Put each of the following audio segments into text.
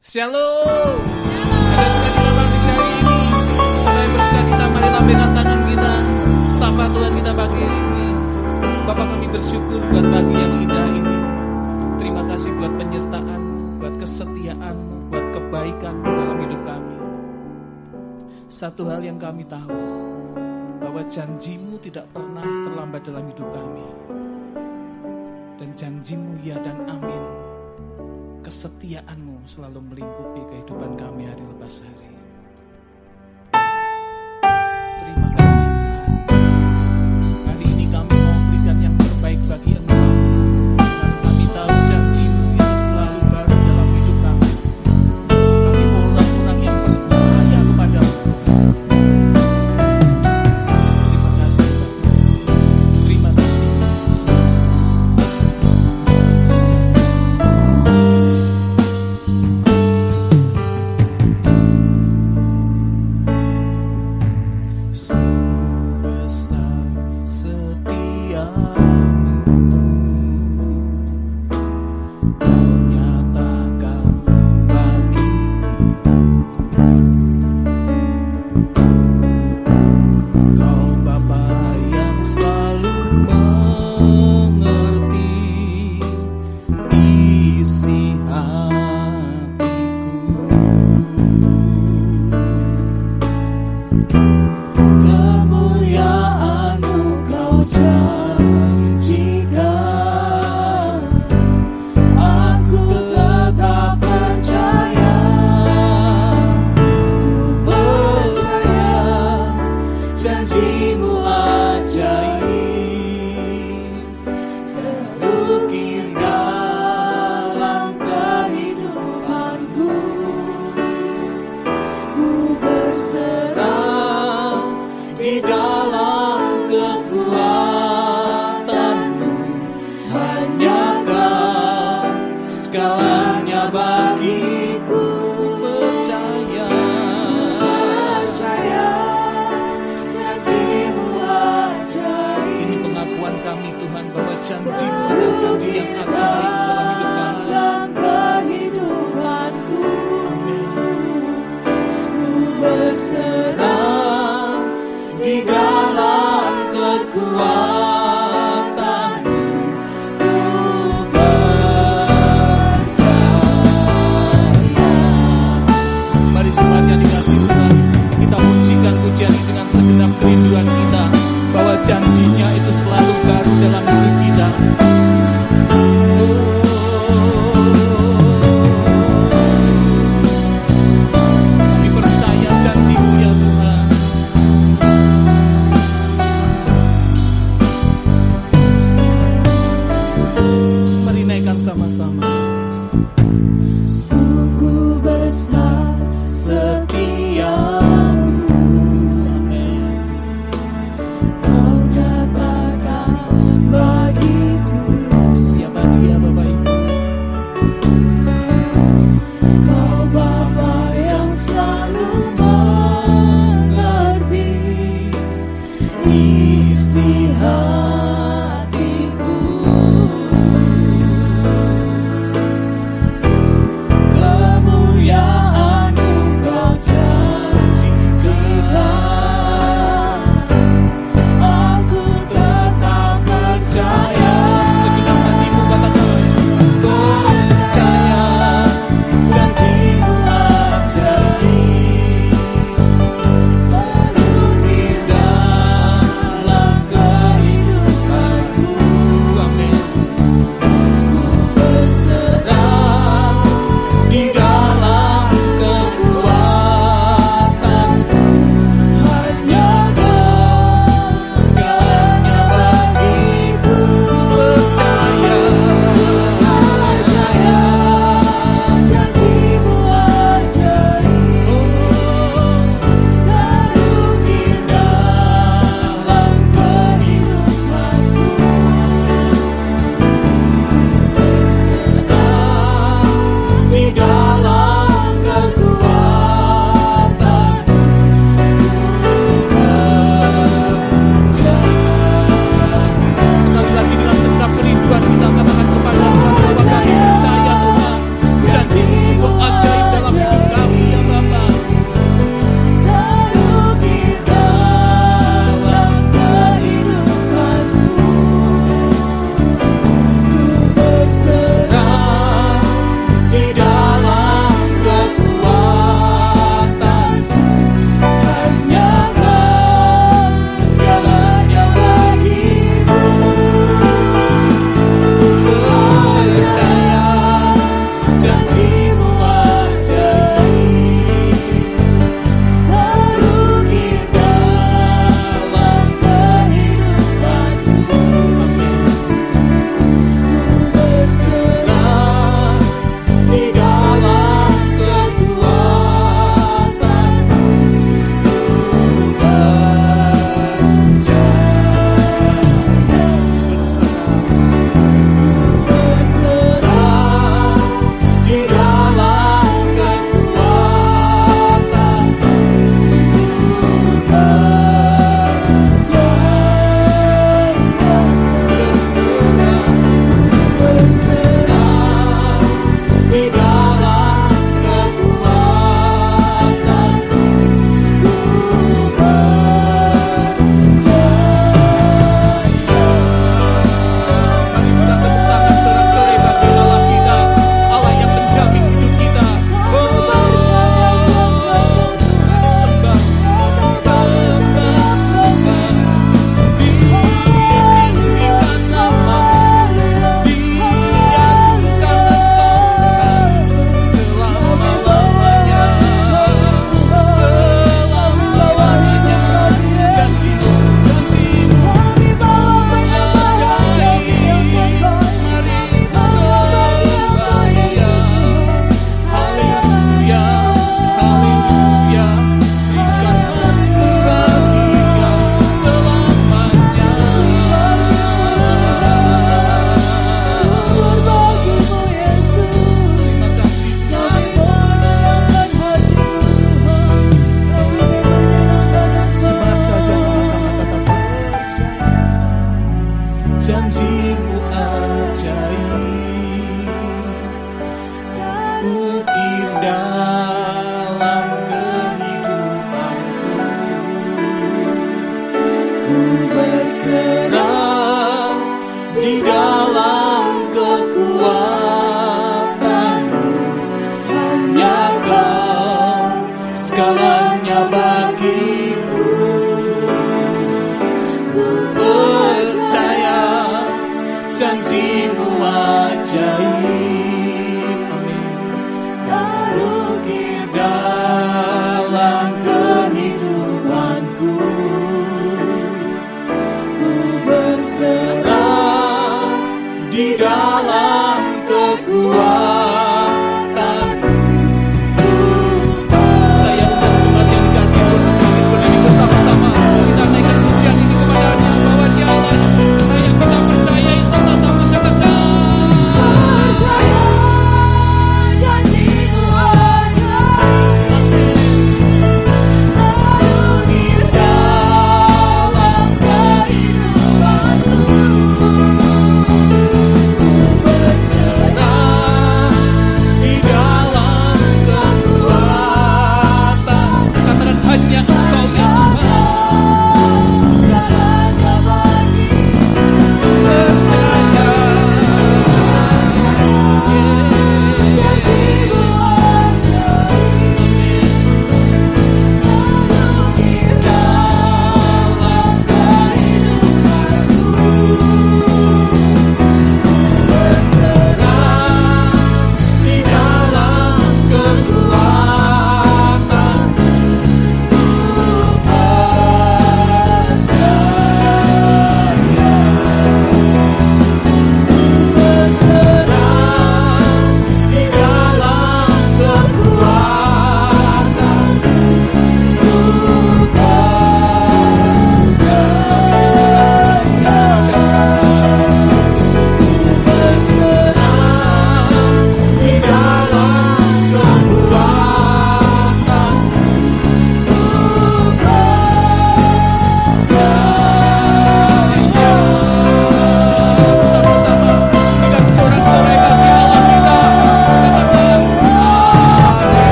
Shalom. Ada sukacita pagi hari ini. Mulai bersukacita, mari lambaikan tangan kita. Sapa Tuhan kita pagi ini. Bapa, kami bersyukur buat pagi yang indah ini. Terima kasih buat penyertaan, buat kesetiaan, buat kebaikan dalam hidup kami. Satu hal yang kami tahu, bahwa janji-Mu tidak pernah terlambat dalam hidup kami. Dan janji-Mu ya dan amin. Kesetiaan-Mu selalu melingkupi kehidupan kami hari lepas hari. Terima kasih Tuhan. Hari ini kami mau berikan yang terbaik bagi Engkau. Dan kami tahu janji-Mu itu selalu baru dalam hidup kami. Kami mau orang-orang yang percaya kepada-Mu. Terima kasih Bapak. Terima kasih Yesus.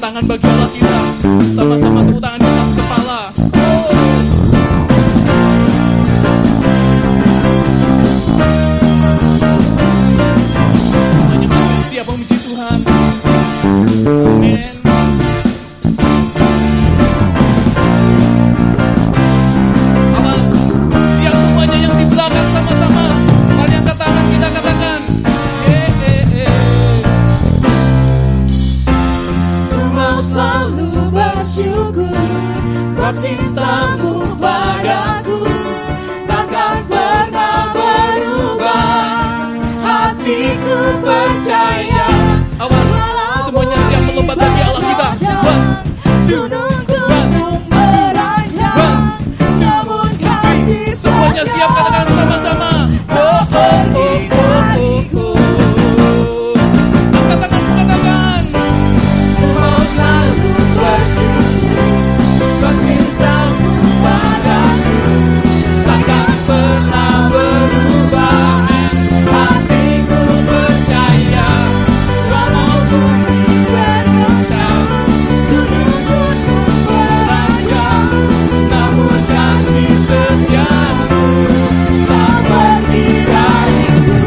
tangan bagi Allah kita. Sama-sama tepuk tangan di atas kepala. Hanya masih siap memuji Tuhan. Amin. Awas, siap semuanya yang di belakang sama-sama. Mari angkat tangan kita katakan. Selalu bersyukur sebab cintamu padaku takkan pernah berubah. Hatiku percaya. Awas, semuanya siap melompat bagi Allah kita. Semuanya siap katakan sama-sama. Katakan. Mau selalu bersyukur sebab cintamu padaku takkan pernah berubah. Hatiku percaya walau bumi bergoncang, gunung pun beranjak, namun kasih setiamu tak pergi dariku.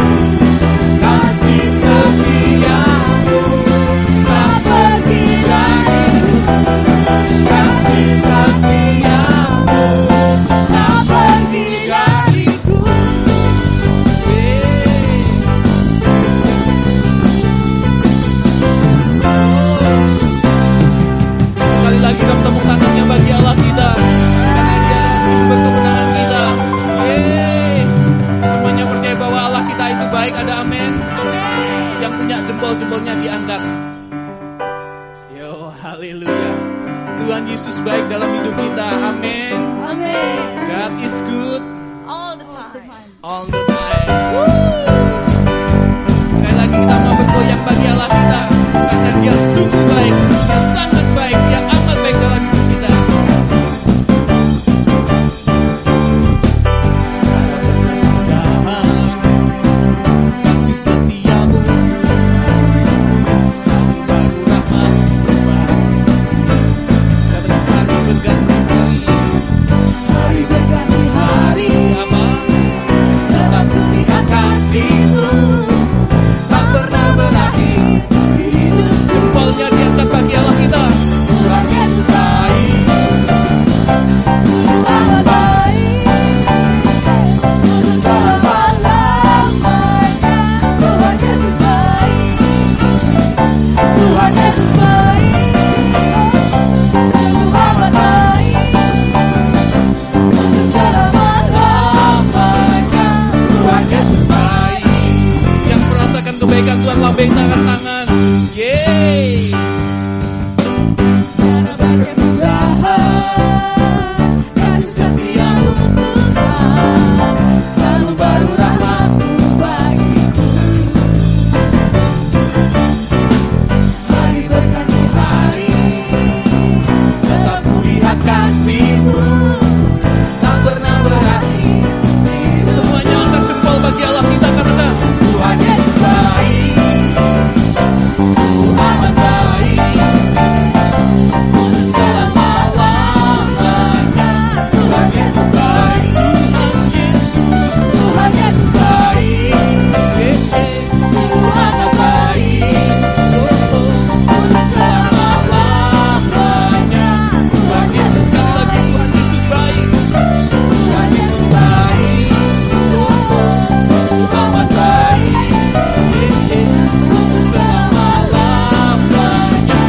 Kasih setiamu tak pergi dariku. Kasih setiamu tak pergi dariku. Sekali lagi kita tepuk tangannya bagi Allah kita, karena Dia sumber kemenangan kita. Semuanya percaya bahwa Allah kita itu baik. Ada amin. Yang punya jempol-jempolnya diangkat. Yo, haleluya. Tuhan Yesus baik dalam hidup kita. Amin. Amin. God is good All the time. all the time. Sekali lagi kita mau bergoyang bagi Allah kita, karena Dia sungguh baik, Dia sangat baik, Dia amat baik dalam hidup kita. Karena kebersamaan, kasih setiamu selalu baru rahmat-Mu. Katakan hari berganti hari. Hari berganti hari, Apa? tetap kulihat kasih-Mu tak pernah berakhir di hidupku. Jempolnya diangkat bagi Allah kita. Tuhan Yesus baik, amat baik, untuk selama-lamanya. Tuhan Yesus baik, Tuhan Yesus baik, sungguh amat baik, untuk selama-lamanya. Tuhan Yesus baik. Yang merasakan kebaikan Tuhan lambaikan tangan. Yeay. Karena berkesudahan, kasih setiamu Tuhan, selalu baru rahmat-Mu bagiku. Hari berganti hari, tetap kulihat kasih-Mu tak pernah berakhir. Semuanya angkat jempol bagi Allah kita, katakan. Tuhan Yesus baik, sungguh amat baik, untuk selama-lamanya. Tuhan Yesus baik, Tuhan Yesus baik, sungguh amat baik, untuk selama-lamanya. Tuhan Yesus Sekali lagi Tuhan Yesus baik. Tuhan Yesus baik, sungguh amat baik, untuk selama-lamanya.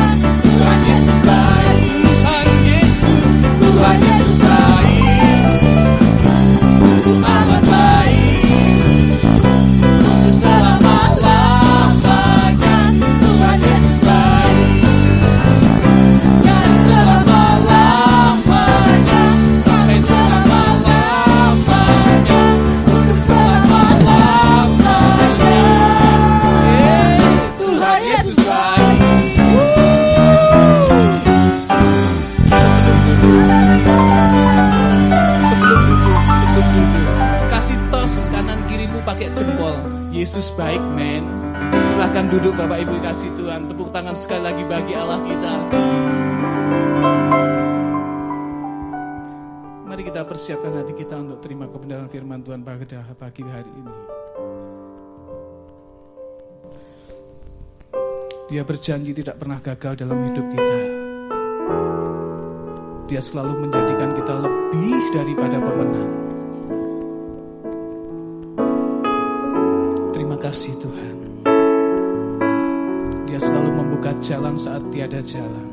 Tuhan Yesus baik, Tuhan Yesus. Tuhan Yesus baik, sungguh amat baik, untuk selama-lamanya. Tuhan Yesus baik, dari selama-lamanya sampai selama-lamanya, untuk selama-lamanya. Tuhan Yesus baik. Sebelum duduk, kasih tos kanan kirimu pakai jempol. Yesus baik, men. Silahkan duduk Bapak Ibu kasih Tuhan. Tepuk tangan sekali lagi bagi Allah kita. Mari kita persiapkan hati kita untuk terima kebenaran firman Tuhan pada pagi hari ini. Dia berjanji tidak pernah gagal dalam hidup kita. Dia selalu menjadikan kita lebih daripada pemenang. Terima kasih Tuhan. Dia selalu membuka jalan saat tiada jalan.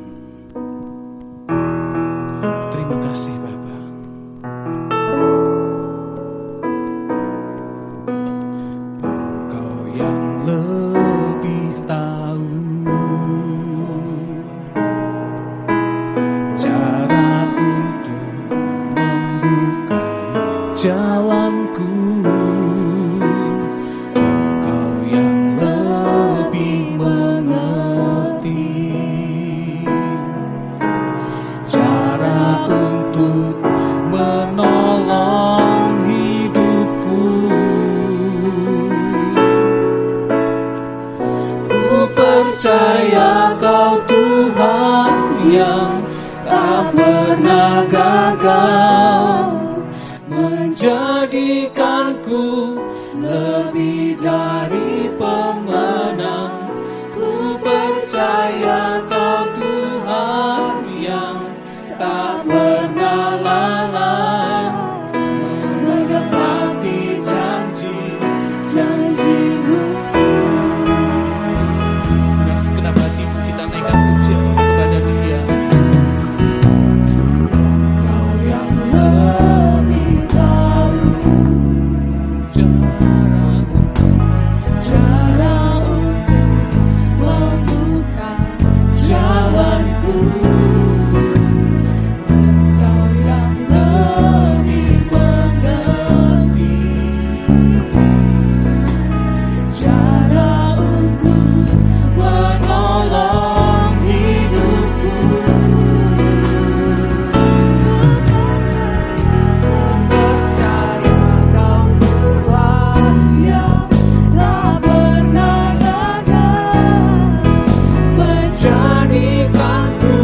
Terima kasih Bapa. Engkau yang lebih tahu cara untuk membuka jalanku. Engkau yang lebih mengerti cara untuk menolong hidupku. Ku percaya Kau Tuhan yang tak pernah gagal, menjadikanku lebih dari pemenang. Ku percaya Kau Tuhan yang tak pernah lalai, menepati janji-janji-Mu. Dan segenap hatimu kita naikkan pujian kepada Dia. Kau yang lebih tahu cara untuk membuka jalanku. Engkau yang lebih mengerti cara untuk menolong hidupku. Percaya Kau Tuhan yang tak pernah gagal, menjadikanku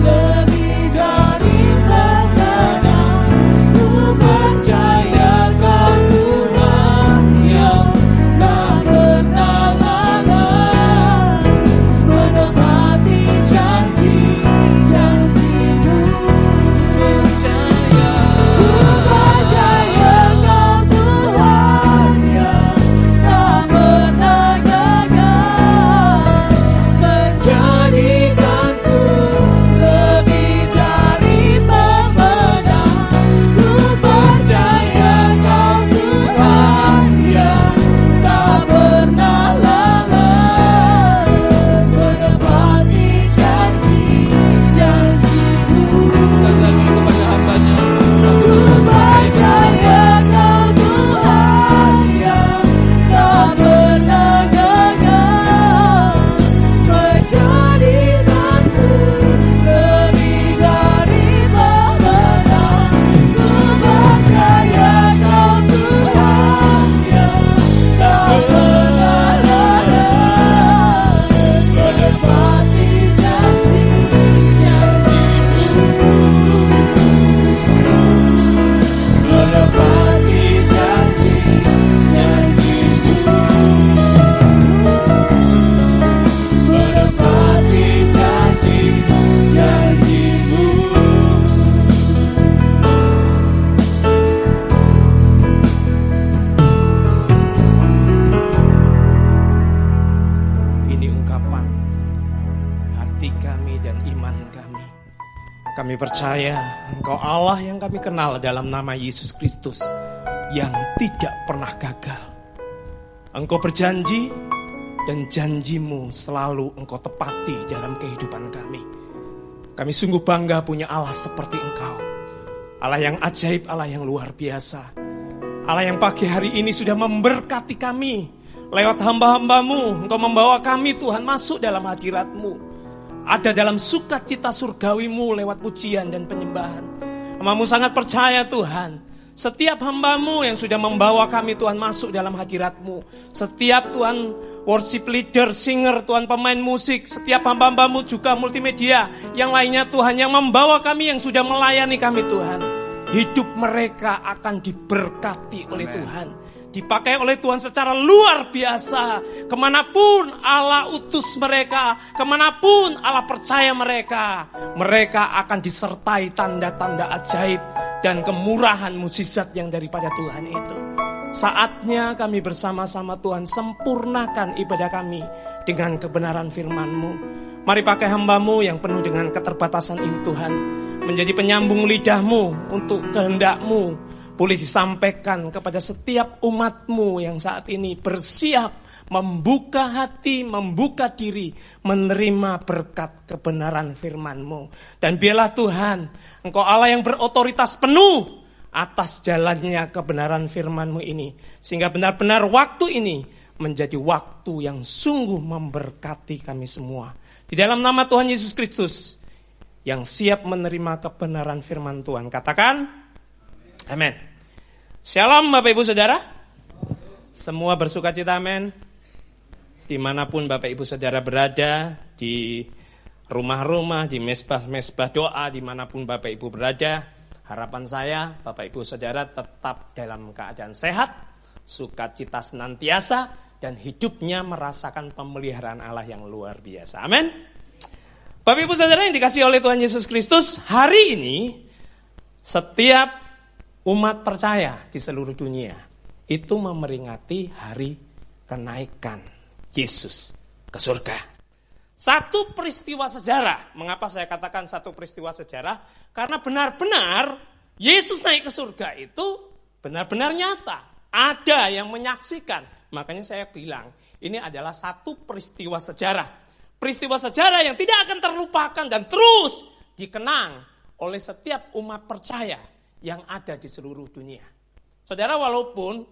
lebih dari pemenang. Ku percaya Kau Tuhan yang tak pernah lalai, menepati janji-janji-Mu. Percaya Kau Tuhan yang tak pernah gagal, menjadikanku lebih dari pemenang. Ku percaya Kau Tuhan yang tak pernah lalai, menepati janji-janji-Mu. Sekali lagi kepada hambanya. Ku percaya Kau Tuhan yang tak pernah gagal, menjadikanku lebih dari pemenang. Ku percaya Kau Tuhan yang tak pernah lalai, menepati janji-janji-Mu. Menepati janji-janji-Mu. Menepati janji-janji-Mu. Ini ungkapan hati kami dan iman kami. Kami percaya Engkau Allah yang kami kenal dalam nama Yesus Kristus yang tidak pernah gagal. Engkau berjanji dan janji-Mu selalu Engkau tepati dalam kehidupan kami. Kami sungguh bangga punya Allah seperti Engkau. Allah yang ajaib, Allah yang luar biasa. Allah yang pagi hari ini sudah memberkati kami. Lewat hamba-hamba-Mu, Engkau membawa kami Tuhan masuk dalam hadirat-Mu. Ada dalam sukacita surgawi-Mu lewat pujian dan penyembahan. Hamba-Mu sangat percaya Tuhan. Setiap hamba-Mu yang sudah membawa kami Tuhan masuk dalam hadirat-Mu. Setiap Tuhan worship leader, singer, Tuhan pemain musik, setiap hamba-hambamu juga multimedia, yang lainnya Tuhan yang membawa kami, yang sudah melayani kami Tuhan. Hidup mereka akan diberkati oleh Tuhan, dipakai oleh Tuhan secara luar biasa. Kemanapun Allah utus mereka, kemanapun Allah percaya mereka, mereka akan disertai tanda-tanda ajaib dan kemurahan mukjizat yang daripada Tuhan itu. Saatnya kami bersama-sama Tuhan sempurnakan ibadah kami dengan kebenaran firman-Mu. Mari pakai hamba-Mu yang penuh dengan keterbatasan ini Tuhan, menjadi penyambung lidah-Mu untuk kehendak-Mu boleh disampaikan kepada setiap umat-Mu yang saat ini bersiap membuka hati, membuka diri, menerima berkat kebenaran firman-Mu. Dan biarlah Tuhan, Engkau Allah yang berotoritas penuh atas jalannya kebenaran firman-Mu ini, sehingga benar-benar waktu ini menjadi waktu yang sungguh memberkati kami semua. Di dalam nama Tuhan Yesus Kristus yang siap menerima kebenaran firman Tuhan, katakan amin. Shalom Bapak Ibu Saudara, semua bersukacita, amin. Dimanapun Bapak Ibu Saudara berada, di rumah-rumah, di mesbah-mesbah doa, dimanapun Bapak Ibu berada, harapan saya Bapak Ibu Saudara tetap dalam keadaan sehat, sukacita senantiasa, dan hidupnya merasakan pemeliharaan Allah yang luar biasa, amin. Bapak Ibu Saudara yang dikasihi oleh Tuhan Yesus Kristus, hari ini setiap umat percaya di seluruh dunia itu memperingati hari kenaikan Yesus ke surga. Satu peristiwa sejarah. Mengapa saya katakan satu peristiwa sejarah? Karena benar-benar Yesus naik ke surga itu benar-benar nyata. Ada yang menyaksikan. Makanya saya bilang ini adalah satu peristiwa sejarah. Peristiwa sejarah yang tidak akan terlupakan dan terus dikenang oleh setiap umat percaya yang ada di seluruh dunia. Saudara, walaupun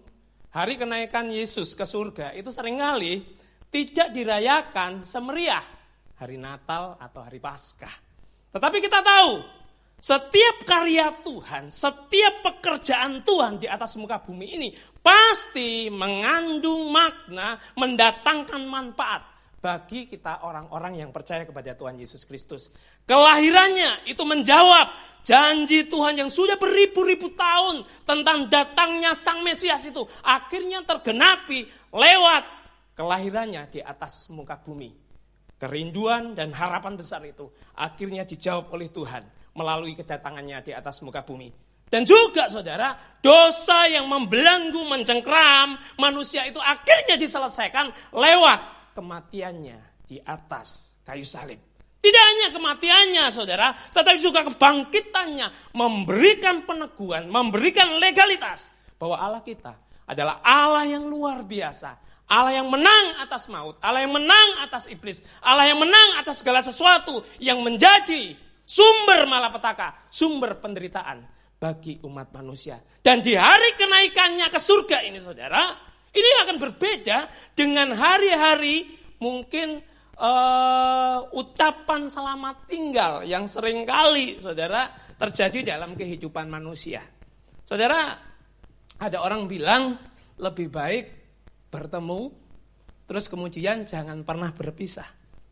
hari kenaikan Yesus ke surga itu seringkali tidak dirayakan semeriah hari Natal atau hari Paskah. Tetapi kita tahu, setiap karya Tuhan, setiap pekerjaan Tuhan di atas muka bumi ini pasti mengandung makna, mendatangkan manfaat bagi kita orang-orang yang percaya kepada Tuhan Yesus Kristus. Kelahirannya itu menjawab janji Tuhan yang sudah beribu-ribu tahun tentang datangnya Sang Mesias itu akhirnya tergenapi lewat kelahirannya di atas muka bumi. Kerinduan dan harapan besar itu akhirnya dijawab oleh Tuhan melalui kedatangannya di atas muka bumi. Dan juga saudara, dosa yang membelenggu, mencengkram manusia itu akhirnya diselesaikan lewat kematiannya di atas kayu salib. Tidak hanya kematiannya saudara, tetapi juga kebangkitannya memberikan peneguhan, memberikan legalitas bahwa Allah kita adalah Allah yang luar biasa. Allah yang menang atas maut, Allah yang menang atas iblis, Allah yang menang atas segala sesuatu yang menjadi sumber malapetaka, sumber penderitaan bagi umat manusia. Dan di hari kenaikannya ke surga ini saudara, ini akan berbeda dengan hari-hari mungkin ucapan selamat tinggal yang seringkali saudara terjadi dalam kehidupan manusia. Saudara, ada orang bilang lebih baik bertemu, terus kemudian jangan pernah berpisah.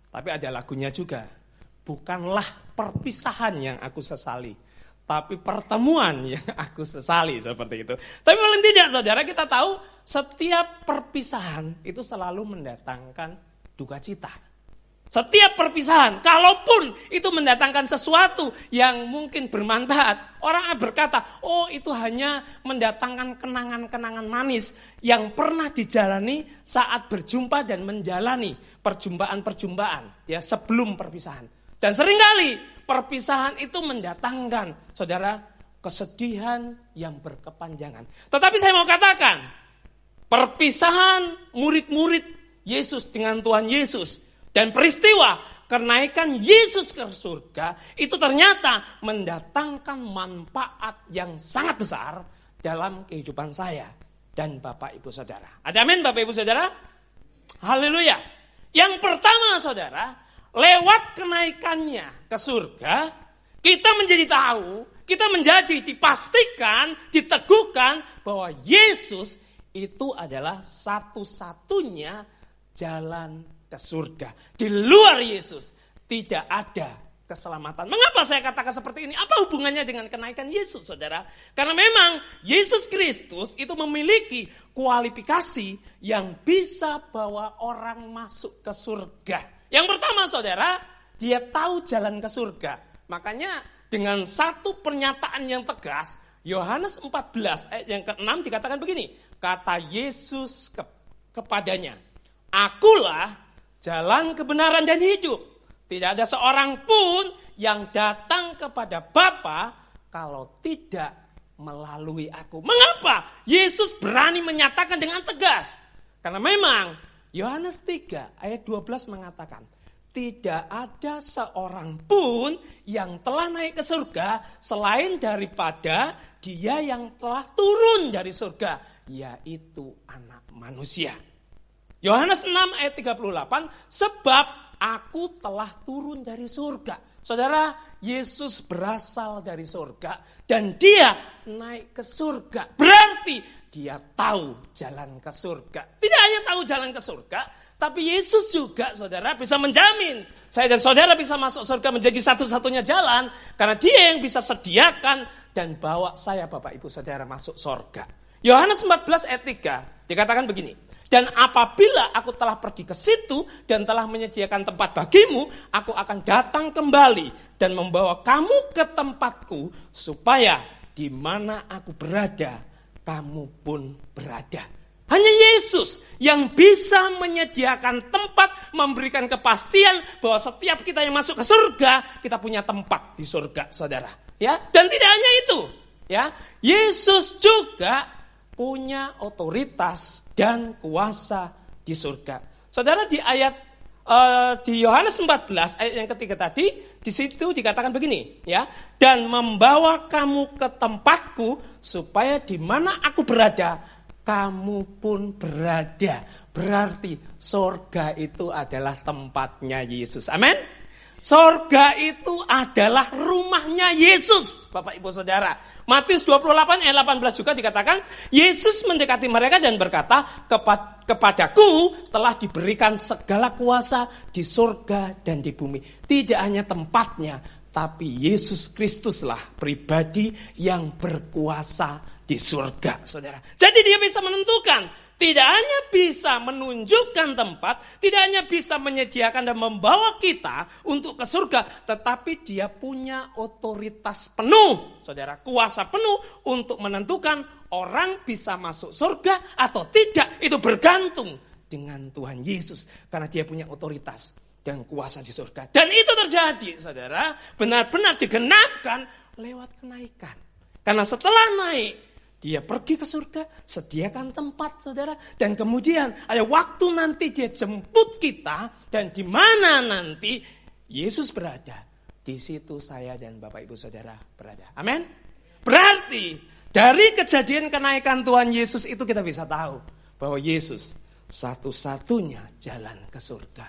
Tapi ada lagunya juga. Bukanlah perpisahan yang aku sesali, tapi pertemuan yang aku sesali, seperti itu. Tapi paling tidak saudara, kita tahu setiap perpisahan itu selalu mendatangkan duka cita. Setiap perpisahan, kalaupun itu mendatangkan sesuatu yang mungkin bermanfaat, orang berkata, oh itu hanya mendatangkan kenangan-kenangan manis yang pernah dijalani saat berjumpa dan menjalani perjumpaan-perjumpaan ya sebelum perpisahan. Dan seringkali perpisahan itu mendatangkan, saudara, kesedihan yang berkepanjangan. Tetapi saya mau katakan, perpisahan murid-murid Yesus dengan Tuhan Yesus dan peristiwa kenaikan Yesus ke surga itu ternyata mendatangkan manfaat yang sangat besar dalam kehidupan saya dan Bapak Ibu Saudara. Ada amin Bapak Ibu Saudara? Haleluya. Yang pertama saudara, lewat kenaikannya ke surga, kita menjadi tahu, kita menjadi dipastikan, diteguhkan bahwa Yesus itu adalah satu-satunya jalan ke surga. Di luar Yesus tidak ada keselamatan. Mengapa saya katakan seperti ini? Apa hubungannya dengan kenaikan Yesus, saudara? Karena memang Yesus Kristus itu memiliki kualifikasi yang bisa bawa orang masuk ke surga. Yang pertama, saudara, dia tahu jalan ke surga. Makanya dengan satu pernyataan yang tegas, Yohanes 14 ayat yang ke-6 dikatakan begini. Kata Yesus kepadanya, "Akulah jalan, kebenaran, dan hidup. Tidak ada seorang pun yang datang kepada Bapa kalau tidak melalui aku." Mengapa Yesus berani menyatakan dengan tegas? Karena memang Yohanes 3 ayat 12 mengatakan, tidak ada seorang pun yang telah naik ke surga selain daripada Dia yang telah turun dari surga, yaitu Anak Manusia. Yohanes 6 ayat 38, sebab Aku telah turun dari surga. Saudara, Yesus berasal dari surga dan Dia naik ke surga. Berarti Dia tahu jalan ke surga. Tidak hanya tahu jalan ke surga, tapi Yesus juga, saudara, bisa menjamin saya dan saudara bisa masuk surga menjadi satu-satunya jalan. Karena Dia yang bisa sediakan dan bawa saya, Bapak Ibu Saudara, masuk surga. Yohanes 14 ayat 3 dikatakan begini. Dan apabila aku telah pergi ke situ dan telah menyediakan tempat bagimu, aku akan datang kembali dan membawa kamu ke tempatku, supaya di mana aku berada, kamu pun berada. Hanya Yesus yang bisa menyediakan tempat, memberikan kepastian bahwa setiap kita yang masuk ke surga, kita punya tempat di surga, saudara. Ya, dan tidak hanya itu, ya, Yesus juga punya otoritas dan kuasa di surga. Saudara, di ayat di Yohanes 14 ayat yang ketiga tadi, di situ dikatakan begini, ya, dan membawa kamu ke tempatku supaya di mana aku berada, kamu pun berada. Berarti surga itu adalah tempatnya Yesus. Amin. Surga itu adalah rumahnya Yesus, Bapak Ibu Saudara. Matius 28 ayat 18 juga dikatakan, Yesus mendekati mereka dan berkata, kepadaku telah diberikan segala kuasa di surga dan di bumi. Tidak hanya tempatnya, tapi Yesus Kristuslah pribadi yang berkuasa di surga, saudara. Jadi Dia bisa menentukan. Tidak hanya bisa menunjukkan tempat, tidak hanya bisa menyediakan dan membawa kita untuk ke surga, tetapi Dia punya otoritas penuh, saudara, kuasa penuh untuk menentukan orang bisa masuk surga atau tidak. Itu bergantung dengan Tuhan Yesus, karena Dia punya otoritas dan kuasa di surga. Dan itu terjadi, saudara, benar-benar digenapkan lewat kenaikan. Karena setelah naik, Dia pergi ke surga, sediakan tempat, saudara. Dan kemudian ada waktu nanti Dia jemput kita. Dan di mana nanti Yesus berada, di situ saya dan Bapak Ibu Saudara berada. Amin. Berarti dari kejadian kenaikan Tuhan Yesus itu kita bisa tahu bahwa Yesus satu-satunya jalan ke surga.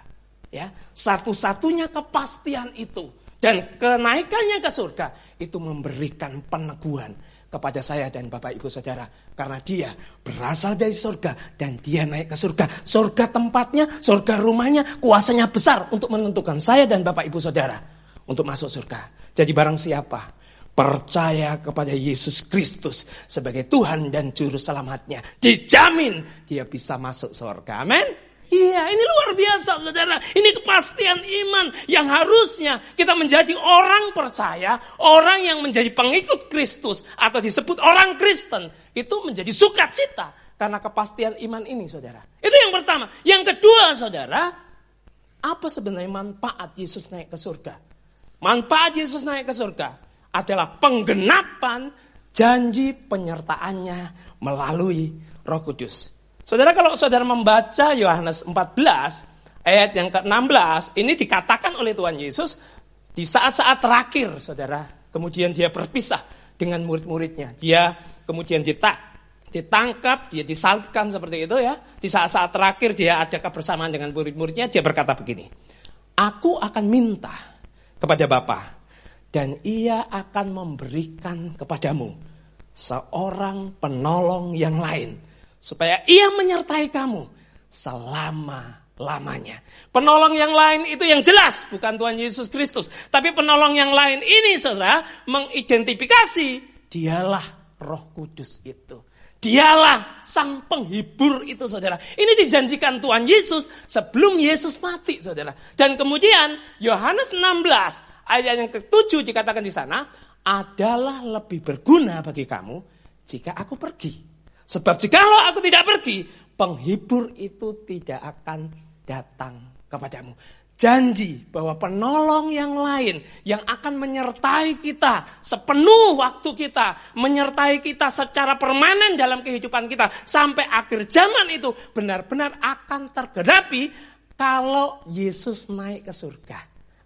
Ya, satu-satunya kepastian itu. Dan kenaikannya ke surga itu memberikan peneguhan kepada saya dan Bapak Ibu Saudara. Karena Dia berasal dari surga dan Dia naik ke surga. Surga tempatnya, surga rumahnya, kuasanya besar untuk menentukan saya dan Bapak Ibu Saudara untuk masuk surga. Jadi barang siapa percaya kepada Yesus Kristus sebagai Tuhan dan Juru Selamatnya, dijamin dia bisa masuk surga. Amin. Iya, ini luar biasa, saudara. Ini kepastian iman yang harusnya kita menjadi orang percaya, orang yang menjadi pengikut Kristus atau disebut orang Kristen, itu menjadi sukacita karena kepastian iman ini, saudara. Itu yang pertama. Yang kedua, saudara, apa sebenarnya manfaat Yesus naik ke surga? Manfaat Yesus naik ke surga adalah penggenapan janji penyertaannya melalui Roh Kudus. Saudara, kalau saudara membaca Yohanes 14 ayat yang ke-16, ini dikatakan oleh Tuhan Yesus di saat-saat terakhir, saudara. Kemudian Dia berpisah dengan murid-muridnya. Dia kemudian ditangkap, Dia disalibkan seperti itu, ya. Di saat-saat terakhir Dia ada kebersamaan dengan murid-muridnya. Dia berkata begini, aku akan minta kepada Bapa dan Ia akan memberikan kepadamu seorang penolong yang lain, supaya Ia menyertai kamu selama lamanya. Penolong yang lain itu yang jelas bukan Tuhan Yesus Kristus. Tapi penolong yang lain ini saudara mengidentifikasi dialah Roh Kudus itu. Dialah sang penghibur itu saudara. Ini dijanjikan Tuhan Yesus sebelum Yesus mati saudara. Dan kemudian Yohanes 16 ayat yang ke-7 dikatakan di sana, adalah lebih berguna bagi kamu jika aku pergi. Sebab jikalau aku tidak pergi, penghibur itu tidak akan datang kepadamu. Janji bahwa penolong yang lain yang akan menyertai kita sepenuh waktu kita, menyertai kita secara permanen dalam kehidupan kita sampai akhir zaman itu benar-benar akan tergenapi kalau Yesus naik ke surga.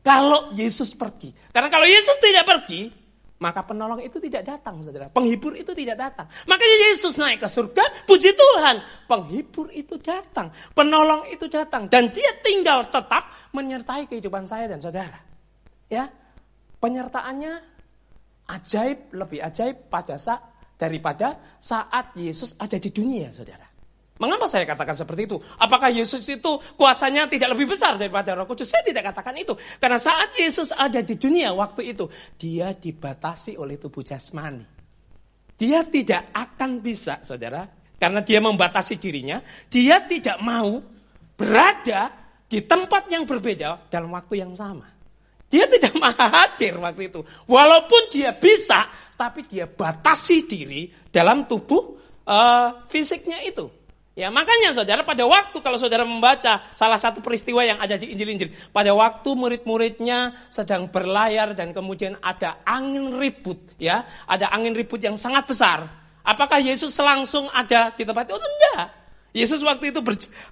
Kalau Yesus pergi. Karena kalau Yesus tidak pergi, maka penolong itu tidak datang, saudara. Penghibur itu tidak datang. Makanya Yesus naik ke surga, puji Tuhan. Penghibur itu datang, penolong itu datang. Dan dia tinggal tetap menyertai kehidupan saya dan saudara. Ya, penyertaannya ajaib, lebih ajaib daripada saat Yesus ada di dunia, saudara. Mengapa saya katakan seperti itu? Apakah Yesus itu kuasanya tidak lebih besar daripada Roh Kudus? Saya tidak katakan itu. Karena saat Yesus ada di dunia waktu itu, dia dibatasi oleh tubuh jasmani. Dia tidak akan bisa, saudara, karena dia membatasi dirinya, dia tidak mau berada di tempat yang berbeda dalam waktu yang sama. Dia tidak mau hadir waktu itu. Walaupun dia bisa, tapi dia batasi diri dalam tubuh fisiknya itu. Ya, makanya saudara pada waktu kalau saudara membaca salah satu peristiwa yang ada di Injil-Injil, pada waktu murid-muridnya sedang berlayar dan kemudian ada angin ribut, ya, ada angin ribut yang sangat besar. Apakah Yesus langsung ada di tempat itu? Oh, enggak. Yesus waktu itu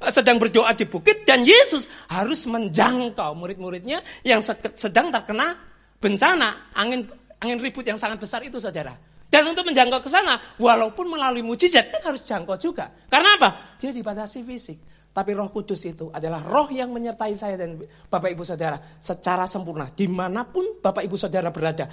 sedang berdoa di bukit dan Yesus harus menjangkau murid-muridnya yang sedang terkena bencana angin ribut yang sangat besar itu, saudara. Dan untuk menjangkau ke sana, walaupun melalui mujizat kan harus jangkau juga. Karena apa? Dia dibatasi fisik. Tapi Roh Kudus itu adalah roh yang menyertai saya dan Bapak Ibu Saudara secara sempurna. Dimanapun Bapak Ibu Saudara berada,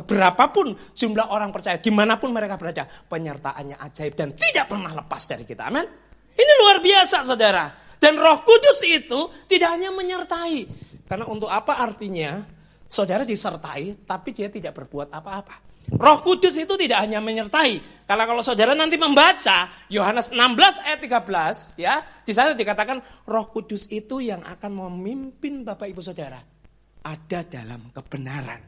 berapapun jumlah orang percaya, dimanapun mereka berada, penyertaannya ajaib dan tidak pernah lepas dari kita. Amin. Ini luar biasa, saudara. Dan Roh Kudus itu tidak hanya menyertai. Karena untuk apa artinya saudara disertai, tapi dia tidak berbuat apa-apa. Roh Kudus itu tidak hanya menyertai. Karena kalau saudara nanti membaca Yohanes 16 ayat 13, ya, di sana dikatakan Roh Kudus itu yang akan memimpin Bapak Ibu Saudara ada dalam kebenaran.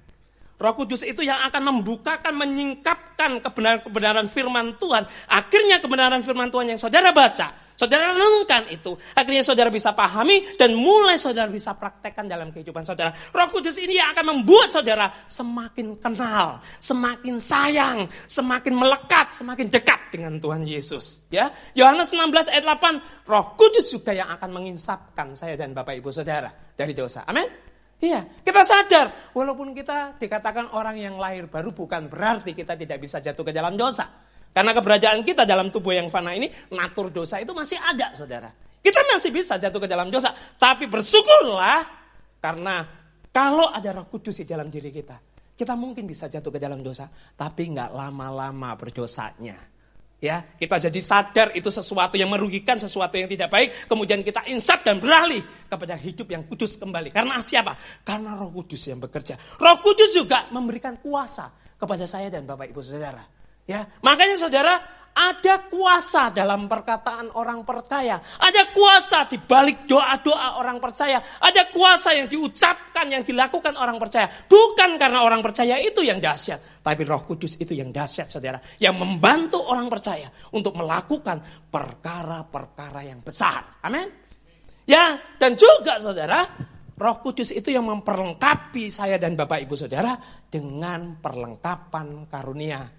Roh Kudus itu yang akan membukakan, menyingkapkan kebenaran firman Tuhan. Akhirnya kebenaran firman Tuhan yang saudara baca, saudara renungkan itu, akhirnya saudara bisa pahami dan mulai saudara bisa praktekkan dalam kehidupan saudara. Roh Kudus ini yang akan membuat saudara semakin kenal, semakin sayang, semakin melekat, semakin dekat dengan Tuhan Yesus. Ya, Yohanes 16 ayat 8, Roh Kudus juga yang akan menginsapkan saya dan Bapak Ibu Saudara dari dosa. Amin. Iya, kita sadar walaupun kita dikatakan orang yang lahir baru bukan berarti kita tidak bisa jatuh ke dalam dosa. Karena keberadaan kita dalam tubuh yang fana ini, natur dosa itu masih ada, saudara. Kita masih bisa jatuh ke dalam dosa. Tapi bersyukurlah karena kalau ada Roh Kudus di dalam diri kita, kita mungkin bisa jatuh ke dalam dosa, tapi nggak lama-lama berdosanya. Ya, kita jadi sadar itu sesuatu yang merugikan, sesuatu yang tidak baik, kemudian kita insaf dan beralih kepada hidup yang kudus kembali. Karena siapa? Karena Roh Kudus yang bekerja. Roh Kudus juga memberikan kuasa kepada saya dan Bapak Ibu Saudara. Ya, makanya saudara, ada kuasa dalam perkataan orang percaya. Ada kuasa di balik doa-doa orang percaya. Ada kuasa yang diucapkan, yang dilakukan orang percaya. Bukan karena orang percaya itu yang dahsyat, tapi Roh Kudus itu yang dahsyat, saudara. Yang membantu orang percaya untuk melakukan perkara-perkara yang besar. Amin. Ya, dan juga saudara, Roh Kudus itu yang memperlengkapi saya dan Bapak Ibu Saudara dengan perlengkapan karunia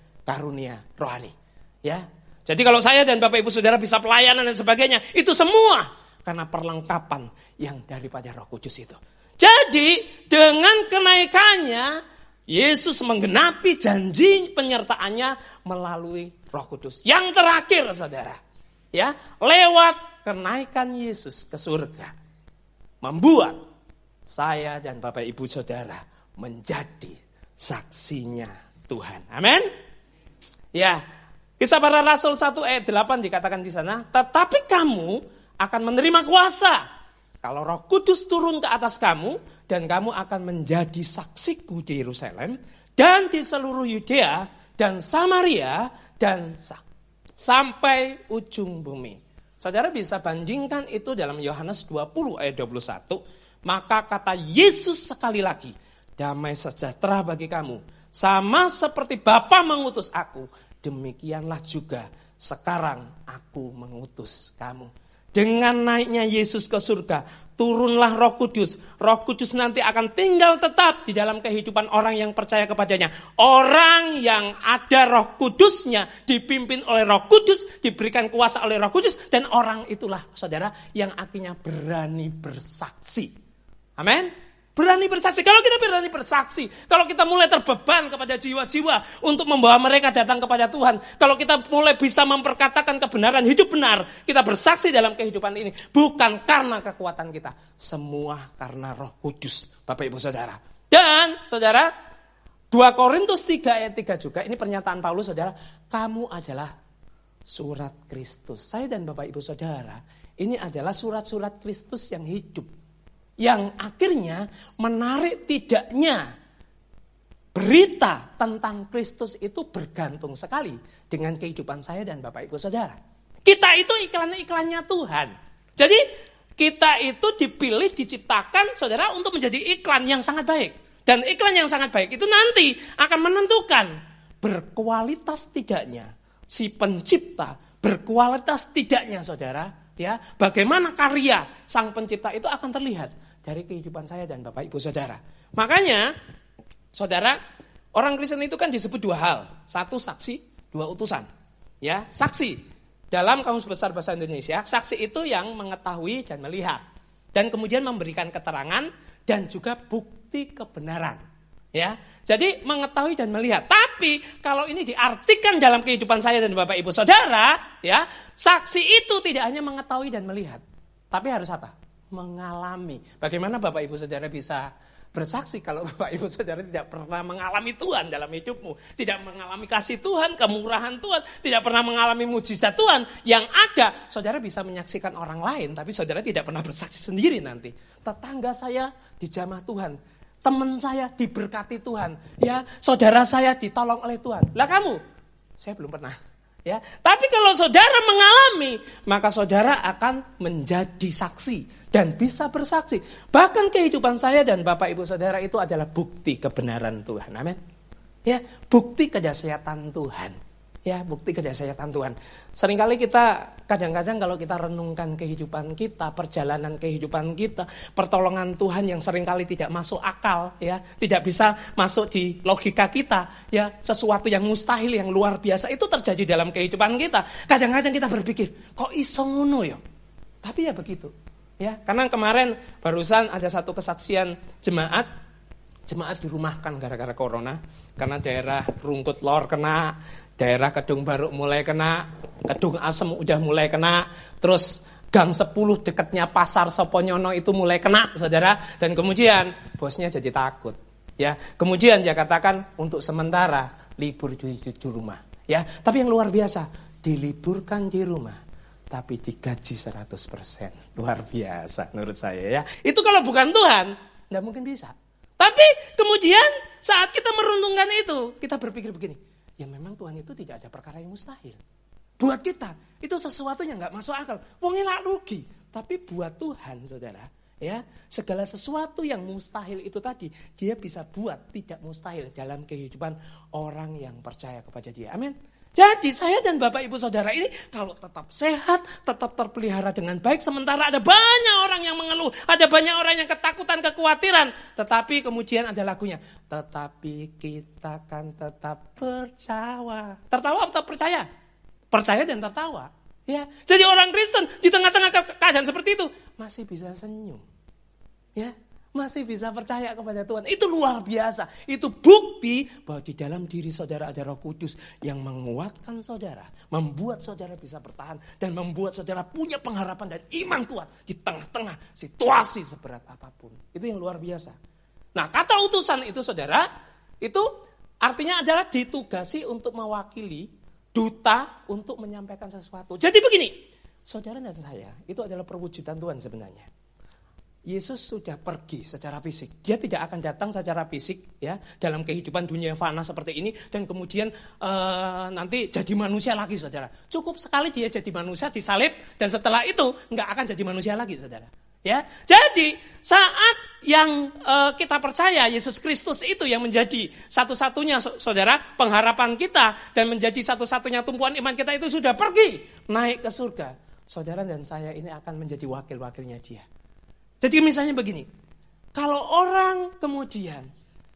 rohani. Ya, jadi kalau saya dan Bapak Ibu Saudara bisa pelayanan dan sebagainya, itu semua karena perlengkapan yang daripada Roh Kudus itu. Jadi dengan kenaikannya, Yesus menggenapi janji penyertaannya melalui Roh Kudus. Yang terakhir, saudara, ya, lewat kenaikan Yesus ke surga, membuat saya dan Bapak Ibu Saudara menjadi saksinya Tuhan. Amin. Ya. Kisah Para Rasul 1 ayat 8 dikatakan di sana, tetapi kamu akan menerima kuasa Kalau Roh Kudus turun ke atas kamu dan kamu akan menjadi saksiku di Yerusalem dan di seluruh Yudea dan Samaria dan sampai ujung bumi. Saudara bisa bandingkan itu dalam Yohanes 20 ayat 21. Maka kata Yesus sekali lagi, damai sejahtera bagi kamu. Sama seperti Bapa mengutus aku, demikianlah juga sekarang aku mengutus kamu. Dengan naiknya Yesus ke surga, turunlah Roh Kudus. Roh Kudus nanti akan tinggal tetap di dalam kehidupan orang yang percaya kepadanya. Orang yang ada Roh Kudusnya, dipimpin oleh Roh Kudus, diberikan kuasa oleh Roh Kudus, dan orang itulah, saudara, yang akhirnya berani bersaksi. Amin. Berani bersaksi. Kalau kita berani bersaksi, kalau kita mulai terbeban kepada jiwa-jiwa untuk membawa mereka datang kepada Tuhan, kalau kita mulai bisa memperkatakan kebenaran, hidup benar, kita bersaksi dalam kehidupan ini, bukan karena kekuatan kita, semua karena Roh Kudus, Bapak Ibu Saudara. Dan saudara, 2 Korintus 3 ayat 3 juga, ini pernyataan Paulus, saudara, kamu adalah surat Kristus. Saya dan Bapak Ibu Saudara, ini adalah surat-surat Kristus yang hidup, yang akhirnya menarik tidaknya berita tentang Kristus itu bergantung sekali dengan kehidupan saya dan Bapak Ibu Saudara. Kita itu iklan-iklannya Tuhan. Jadi kita itu dipilih, diciptakan, saudara, untuk menjadi iklan yang sangat baik. Dan iklan yang sangat baik itu nanti akan menentukan berkualitas tidaknya si pencipta, berkualitas tidaknya, saudara. Ya, bagaimana karya sang pencipta itu akan terlihat dari kehidupan saya dan Bapak Ibu Saudara. Makanya, saudara, orang Kristen itu kan disebut 2 hal. 1 saksi, 2 utusan. Ya, saksi. Dalam Kamus Besar Bahasa Indonesia, saksi itu yang mengetahui dan melihat. Dan kemudian memberikan keterangan dan juga bukti kebenaran. Ya, jadi mengetahui dan melihat. Tapi kalau ini diartikan dalam kehidupan saya dan Bapak Ibu Saudara, ya, saksi itu tidak hanya mengetahui dan melihat, tapi harus apa? Mengalami. Bagaimana Bapak Ibu Saudara bisa bersaksi kalau Bapak Ibu Saudara tidak pernah mengalami Tuhan dalam hidupmu, tidak mengalami kasih Tuhan, kemurahan Tuhan, tidak pernah mengalami mujizat Tuhan. Yang ada, saudara bisa menyaksikan orang lain, tapi saudara tidak pernah bersaksi sendiri nanti. Tetangga saya dijamah Tuhan, teman saya diberkati Tuhan, ya, saudara saya ditolong oleh Tuhan. Lah kamu? Saya belum pernah. Ya, tapi kalau saudara mengalami, maka saudara akan menjadi saksi dan bisa bersaksi. Bahkan kehidupan saya dan Bapak Ibu Saudara itu adalah bukti kebenaran Tuhan. Amin. Ya, bukti kedahsyatan Tuhan. Ya, bukti kedahsyatan Tuhan. Seringkali kita kadang-kadang kalau kita renungkan kehidupan kita, perjalanan kehidupan kita, pertolongan Tuhan yang seringkali tidak masuk akal, ya, tidak bisa masuk di logika kita, ya, sesuatu yang mustahil, yang luar biasa itu terjadi dalam kehidupan kita. Kadang-kadang kita berpikir, kok iso ngono ya? Tapi ya begitu. Ya, karena kemarin barusan ada satu kesaksian jemaat dirumahkan gara-gara corona, karena daerah Rungkut Lor kena, daerah Kedung Baruk mulai kena, Kedung Asem udah mulai kena, terus Gang 10 dekatnya Pasar Soponyono itu mulai kena, saudara. Dan kemudian bosnya jadi takut. Ya, kemudian dia katakan untuk sementara libur di rumah. Ya, tapi yang luar biasa, diliburkan di rumah, tapi digaji 100%. Luar biasa menurut saya, ya. Itu kalau bukan Tuhan, tidak mungkin bisa. Tapi kemudian saat kita merenungkan itu, kita berpikir begini, ya memang Tuhan itu tidak ada perkara yang mustahil. Buat kita, itu sesuatu yang gak masuk akal. Wong elak rugi. Tapi buat Tuhan, saudara, ya, segala sesuatu yang mustahil itu tadi, dia bisa buat tidak mustahil dalam kehidupan orang yang percaya kepada dia. Amin. Jadi saya dan Bapak Ibu Saudara ini kalau tetap sehat, tetap terpelihara dengan baik, sementara ada banyak orang yang mengeluh, ada banyak orang yang ketakutan, kekhawatiran, tetapi kemudian ada lagunya, tetapi kita kan tetap percaya. Tertawa atau percaya? Percaya dan tertawa. Ya, jadi orang Kristen di tengah-tengah keadaan seperti itu masih bisa senyum. Ya, masih bisa percaya kepada Tuhan. Itu luar biasa. Itu bukti bahwa di dalam diri saudara ada Roh Kudus yang menguatkan saudara, membuat saudara bisa bertahan dan membuat saudara punya pengharapan dan iman kuat di tengah-tengah situasi seberat apapun. Itu yang luar biasa. Nah, kata utusan itu saudara, itu artinya adalah ditugasi untuk mewakili, duta untuk menyampaikan sesuatu. Jadi begini, saudara dan saya itu adalah perwujudan Tuhan sebenarnya. Yesus sudah pergi secara fisik. Dia tidak akan datang secara fisik ya dalam kehidupan dunia fana seperti ini dan kemudian nanti jadi manusia lagi, saudara. Cukup sekali dia jadi manusia disalib dan setelah itu nggak akan jadi manusia lagi, saudara. Ya, jadi saat yang kita percaya Yesus Kristus itu yang menjadi satu-satunya, saudara, pengharapan kita dan menjadi satu-satunya tumpuan iman kita itu sudah pergi naik ke surga. Saudara dan saya ini akan menjadi wakil-wakilnya dia. Jadi misalnya begini, kalau orang kemudian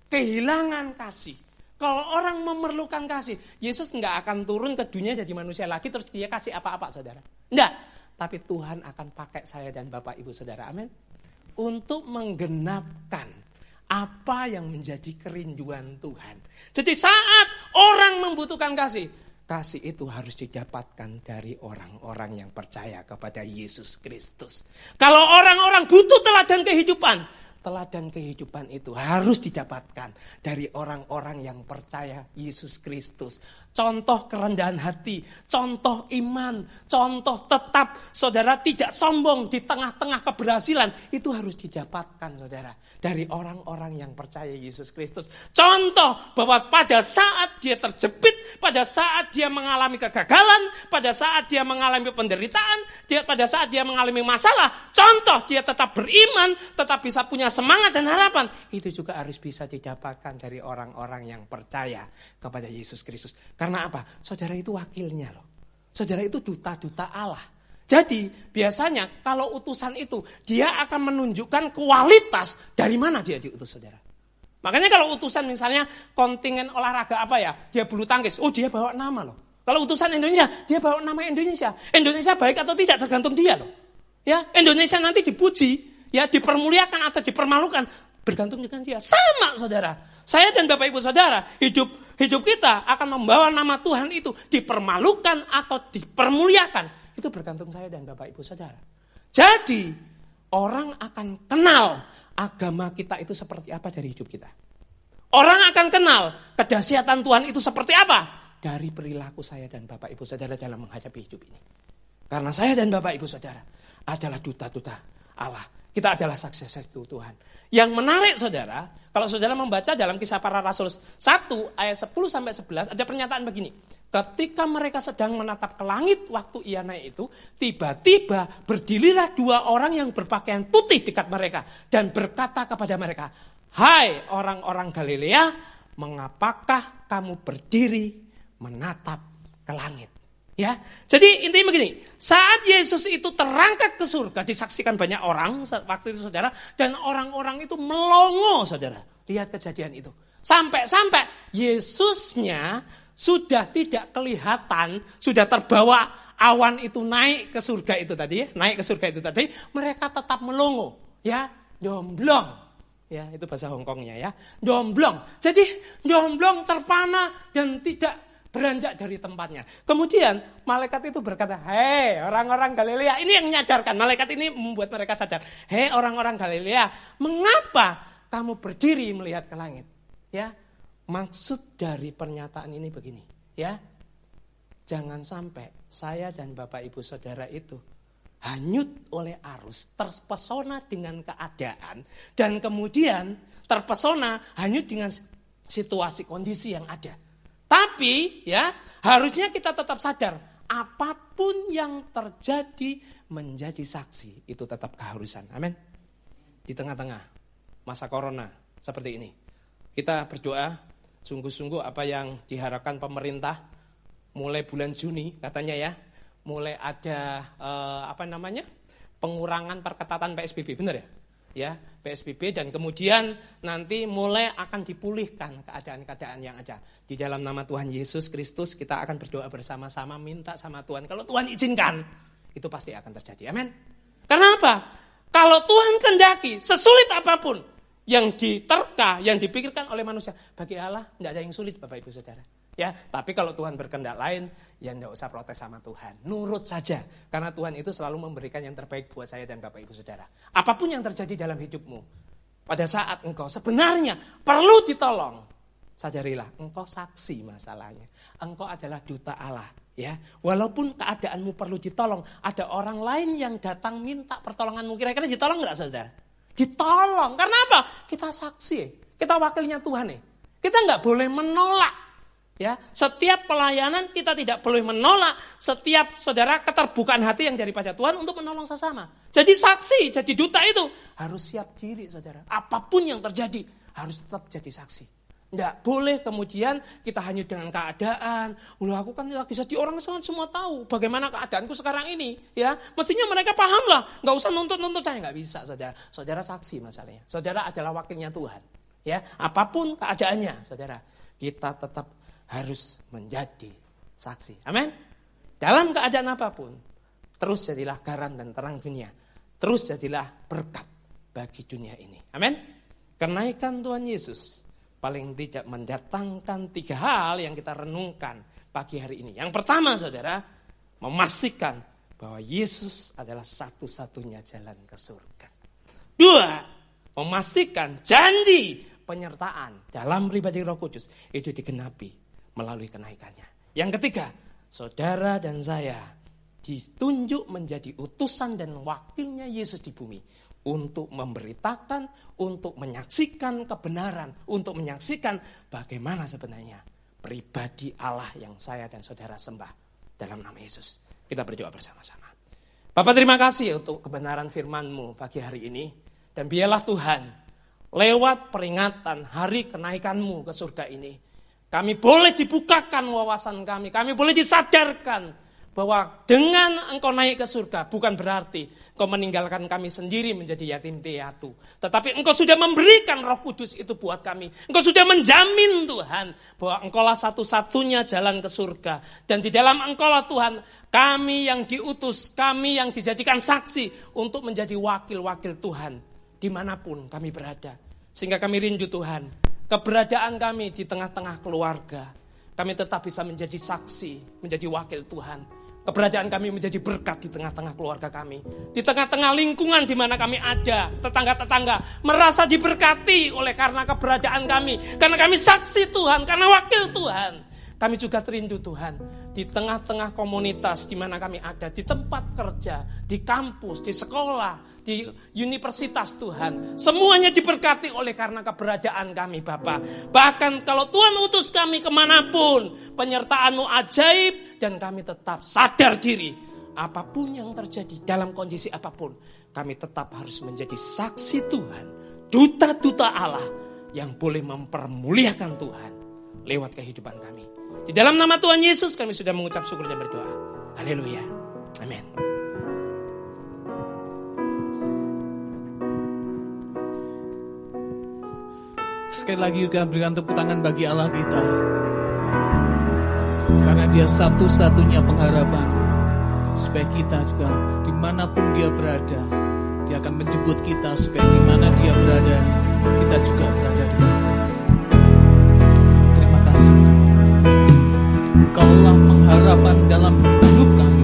kehilangan kasih, kalau orang memerlukan kasih, Yesus nggak akan turun ke dunia jadi manusia lagi terus dia kasih apa-apa, saudara. Nggak, tapi Tuhan akan pakai saya dan Bapak Ibu saudara, amin, untuk menggenapkan apa yang menjadi kerinduan Tuhan. Jadi saat orang membutuhkan kasih, kasih itu harus didapatkan dari orang-orang yang percaya kepada Yesus Kristus. Kalau orang-orang butuh teladan kehidupan itu harus didapatkan dari orang-orang yang percaya Yesus Kristus. Contoh kerendahan hati, contoh iman, contoh tetap saudara tidak sombong di tengah-tengah keberhasilan. Itu harus didapatkan saudara dari orang-orang yang percaya Yesus Kristus. Contoh bahwa pada saat dia terjepit, pada saat dia mengalami kegagalan, pada saat dia mengalami penderitaan, pada saat dia mengalami masalah, contoh dia tetap beriman, tetap bisa punya semangat dan harapan. Itu juga harus bisa didapatkan dari orang-orang yang percaya kepada Yesus Kristus. Karena apa? Saudara itu wakilnya loh. Saudara itu duta-duta Allah. Jadi biasanya kalau utusan itu dia akan menunjukkan kualitas dari mana dia diutus, saudara. Makanya kalau utusan misalnya kontingen olahraga apa ya, dia bulu tangkis, oh dia bawa nama loh. Kalau utusan Indonesia, dia bawa nama Indonesia. Indonesia baik atau tidak tergantung dia loh. Ya, Indonesia nanti dipuji, ya dipermuliakan atau dipermalukan, bergantung dengan dia. Sama saudara. Saya dan Bapak Ibu saudara, hidup kita akan membawa nama Tuhan itu dipermalukan atau dipermuliakan. Itu bergantung saya dan Bapak Ibu saudara. Jadi orang akan kenal agama kita itu seperti apa dari hidup kita. Orang akan kenal kedahsyatan Tuhan itu seperti apa dari perilaku saya dan Bapak Ibu saudara dalam menghadapi hidup ini. Karena saya dan Bapak Ibu saudara adalah duta-duta Allah. Kita adalah saksi-saksi Tuhan. Yang menarik saudara, kalau saudara membaca dalam Kisah Para Rasul 1 ayat 10-11 ada pernyataan begini. Ketika mereka sedang menatap ke langit waktu ia naik itu, tiba-tiba berdirilah dua orang yang berpakaian putih dekat mereka dan berkata kepada mereka, "Hai orang-orang Galilea, mengapakah kamu berdiri menatap ke langit?" Ya, jadi intinya begini, saat Yesus itu terangkat ke surga, disaksikan banyak orang waktu itu saudara, dan orang-orang itu melongo saudara, lihat kejadian itu. Sampai-sampai Yesusnya sudah tidak kelihatan, sudah terbawa awan itu naik ke surga itu tadi, mereka tetap melongo, ya, domblong. Ya, itu bahasa Hongkongnya ya, domblong. Jadi domblong terpana dan tidak beranjak dari tempatnya. Kemudian malaikat itu berkata, "Hei orang-orang Galilea." Ini yang menyadarkan, malaikat ini membuat mereka sadar. "Hei orang-orang Galilea, mengapa kamu berdiri melihat ke langit?" Ya, maksud dari pernyataan ini begini, ya. Jangan sampai saya dan Bapak Ibu saudara itu hanyut oleh arus, terpesona dengan keadaan dan kemudian terpesona hanyut dengan situasi kondisi yang ada. Tapi ya harusnya kita tetap sadar apapun yang terjadi menjadi saksi itu tetap keharusan. Amin. Di tengah-tengah masa corona seperti ini kita berdoa sungguh-sungguh apa yang diharapkan pemerintah mulai bulan Juni katanya ya mulai ada pengurangan perketatan PSBB, benar ya? Ya, PSBB dan kemudian nanti mulai akan dipulihkan keadaan-keadaan yang ada. Di dalam nama Tuhan Yesus Kristus kita akan berdoa bersama-sama minta sama Tuhan. Kalau Tuhan izinkan, itu pasti akan terjadi. Amin. Karena apa? Kalau Tuhan kehendaki, sesulit apapun yang diterka, yang dipikirkan oleh manusia, bagi Allah tidak ada yang sulit Bapak Ibu Saudara. Ya, tapi kalau Tuhan berkehendak lain, ya tidak usah protes sama Tuhan. Nurut saja, karena Tuhan itu selalu memberikan yang terbaik buat saya dan Bapak Ibu Saudara. Apapun yang terjadi dalam hidupmu, pada saat engkau sebenarnya perlu ditolong, sadarilah engkau saksi masalahnya. Engkau adalah duta Allah. Ya, walaupun keadaanmu perlu ditolong, ada orang lain yang datang minta pertolonganmu. Kira-kira ditolong nggak saudara? ditolong. Karena apa? Kita saksi, kita wakilnya Tuhan. Kita nggak boleh menolak. Ya, setiap pelayanan kita tidak boleh menolak. Setiap saudara keterbukaan hati yang daripada Tuhan untuk menolong sesama. Jadi saksi, jadi duta itu harus siap diri, saudara. Apapun yang terjadi harus tetap jadi saksi. Nggak boleh kemudian kita hanya dengan keadaan. Aku kan lagi sedih, orang semua tahu bagaimana keadaanku sekarang ini. Ya, mestinya mereka paham lah. Nggak usah nuntut saya, nggak bisa, saudara. Saudara saksi masalahnya. Saudara adalah wakilnya Tuhan. Ya, apapun keadaannya, saudara, kita tetap harus menjadi saksi. Amin. Dalam keadaan apapun, terus jadilah garam dan terang dunia. Terus jadilah berkat bagi dunia ini. Amin. Kenaikan Tuhan Yesus paling tidak mendatangkan 3 hal yang kita renungkan pagi hari ini. Yang pertama, saudara, memastikan bahwa Yesus adalah satu-satunya jalan ke surga. 2, memastikan janji penyertaan dalam pribadi Roh Kudus itu digenapi melalui kenaikannya. Yang ketiga, saudara dan saya ditunjuk menjadi utusan dan wakilnya Yesus di bumi untuk memberitakan, untuk menyaksikan kebenaran, untuk menyaksikan bagaimana sebenarnya pribadi Allah yang saya dan saudara sembah dalam nama Yesus. Kita berdoa bersama-sama. Bapak, terima kasih untuk kebenaran firman-Mu pagi hari ini. Dan biarlah Tuhan, lewat peringatan hari kenaikan-Mu ke surga ini, kami boleh dibukakan wawasan kami boleh disadarkan bahwa dengan Engkau naik ke surga bukan berarti Engkau meninggalkan kami sendiri menjadi yatim piatu. Tetapi Engkau sudah memberikan Roh Kudus itu buat kami. Engkau sudah menjamin Tuhan bahwa Engkaulah satu-satunya jalan ke surga. Dan di dalam Engkaulah Tuhan, kami yang diutus, kami yang dijadikan saksi untuk menjadi wakil-wakil Tuhan dimanapun kami berada. Sehingga kami rindu Tuhan, keberadaan kami di tengah-tengah keluarga, kami tetap bisa menjadi saksi, menjadi wakil Tuhan. Keberadaan kami menjadi berkat di tengah-tengah keluarga kami. Di tengah-tengah lingkungan di mana kami ada, tetangga-tetangga merasa diberkati oleh karena keberadaan kami. Karena kami saksi Tuhan, karena wakil Tuhan. Kami juga rindu Tuhan, di tengah-tengah komunitas di mana kami ada, di tempat kerja, di kampus, di sekolah, di universitas Tuhan. Semuanya diberkati oleh karena keberadaan kami Bapa. Bahkan kalau Tuhan utus kami kemanapun, penyertaan-Mu ajaib dan kami tetap sadar diri. Apapun yang terjadi dalam kondisi apapun, kami tetap harus menjadi saksi Tuhan. Duta-duta Allah yang boleh mempermuliakan Tuhan lewat kehidupan kami. Di dalam nama Tuhan Yesus kami sudah mengucap syukur dan berdoa. Haleluya. Amin. Sekali lagi kita berikan tepuk tangan bagi Allah kita. Karena Dia satu-satunya pengharapan. Supaya kita juga dimanapun Dia berada, Dia akan menjemput kita. Supaya dimana Dia berada, kita juga berada di sana. Terima kasih. Engkaulah pengharapan dalam hidup kami.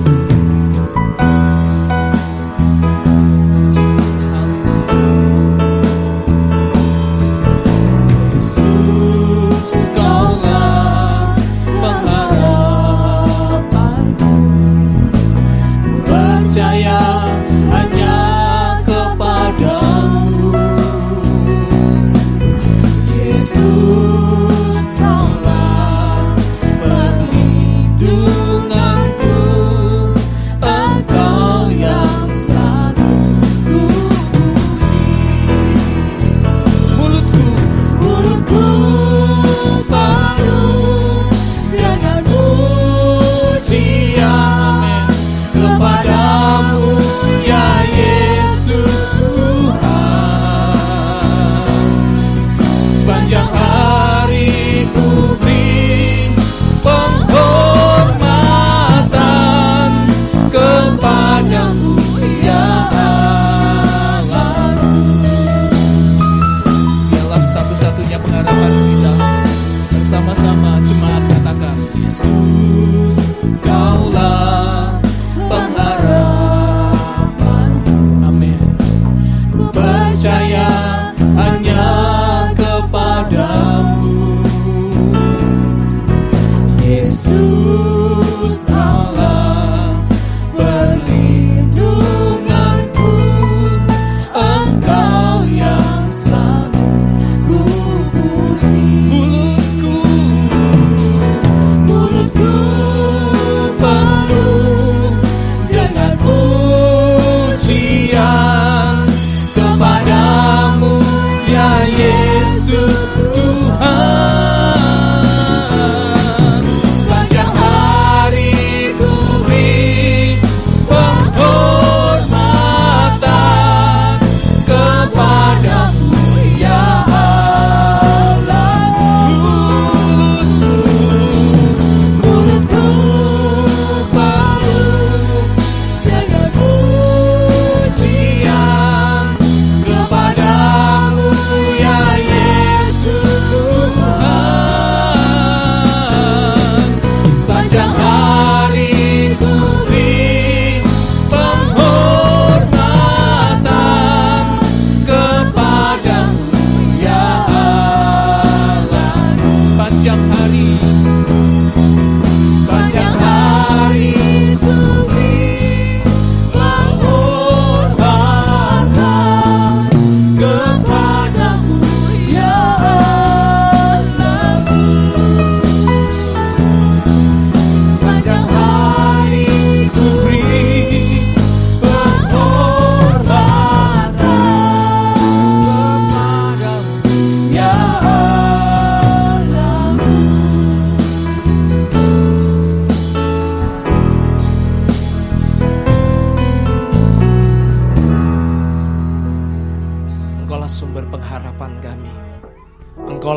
Engkau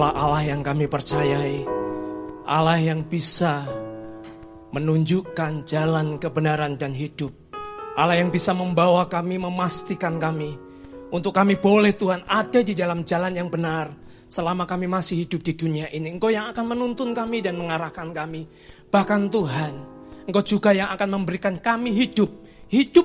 Engkaulah Allah yang kami percayai, Allah yang bisa menunjukkan jalan kebenaran dan hidup, Allah yang bisa membawa kami, memastikan kami, untuk kami boleh Tuhan ada di dalam jalan yang benar selama kami masih hidup di dunia ini. Engkau yang akan menuntun kami dan mengarahkan kami. Bahkan Tuhan, Engkau juga yang akan memberikan kami hidup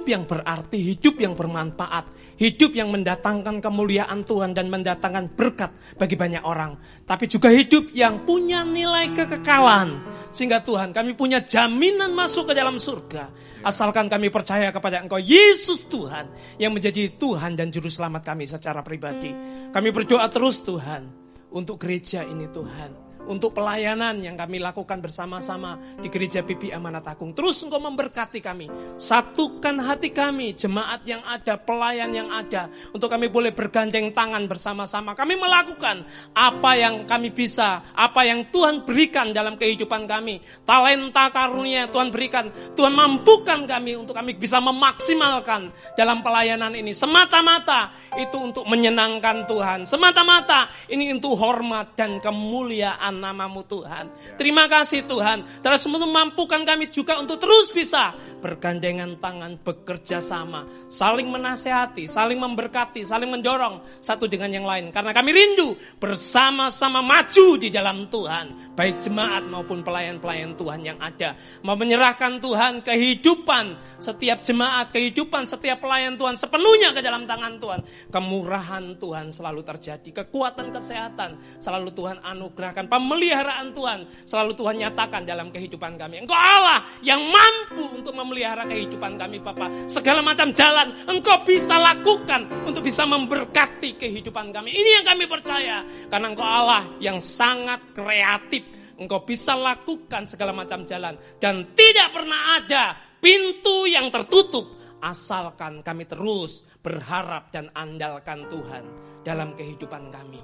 yang berarti, hidup yang bermanfaat, hidup yang mendatangkan kemuliaan Tuhan dan mendatangkan berkat bagi banyak orang. Tapi juga hidup yang punya nilai kekekalan, sehingga Tuhan, kami punya jaminan masuk ke dalam surga, asalkan kami percaya kepada Engkau Yesus Tuhan, yang menjadi Tuhan dan Juru Selamat kami secara pribadi. Kami berdoa terus Tuhan, untuk gereja ini Tuhan, untuk pelayanan yang kami lakukan bersama-sama di Gereja PPI Amanat Agung. Terus Engkau memberkati kami, satukan hati kami, jemaat yang ada, pelayan yang ada, untuk kami boleh bergandeng tangan bersama-sama. Kami melakukan apa yang kami bisa, apa yang Tuhan berikan dalam kehidupan kami. Talenta karunia Tuhan berikan, Tuhan mampukan kami untuk kami bisa memaksimalkan dalam pelayanan ini. Semata-mata itu untuk menyenangkan Tuhan, semata-mata ini untuk hormat dan kemuliaan nama-Mu Tuhan. Terima kasih Tuhan. Terus mampukan kami juga untuk terus bisa bergandengan tangan, bekerja sama, saling menasehati, saling memberkati, saling mendorong satu dengan yang lain. Karena kami rindu bersama-sama maju di dalam Tuhan, baik jemaat maupun pelayan-pelayan Tuhan yang ada. Mau menyerahkan Tuhan kehidupan setiap jemaat, kehidupan setiap pelayan Tuhan sepenuhnya ke dalam tangan Tuhan. Kemurahan Tuhan selalu terjadi, kekuatan kesehatan selalu Tuhan anugerahkan, pemeliharaan Tuhan selalu Tuhan nyatakan dalam kehidupan kami. Engkau Allah yang mampu untuk memelihara kehidupan kami Bapa. Segala macam jalan Engkau bisa lakukan untuk bisa memberkati kehidupan kami. Ini yang kami percaya, karena Engkau Allah yang sangat kreatif. Engkau bisa lakukan segala macam jalan, dan tidak pernah ada pintu yang tertutup, asalkan kami terus berharap dan andalkan Tuhan dalam kehidupan kami.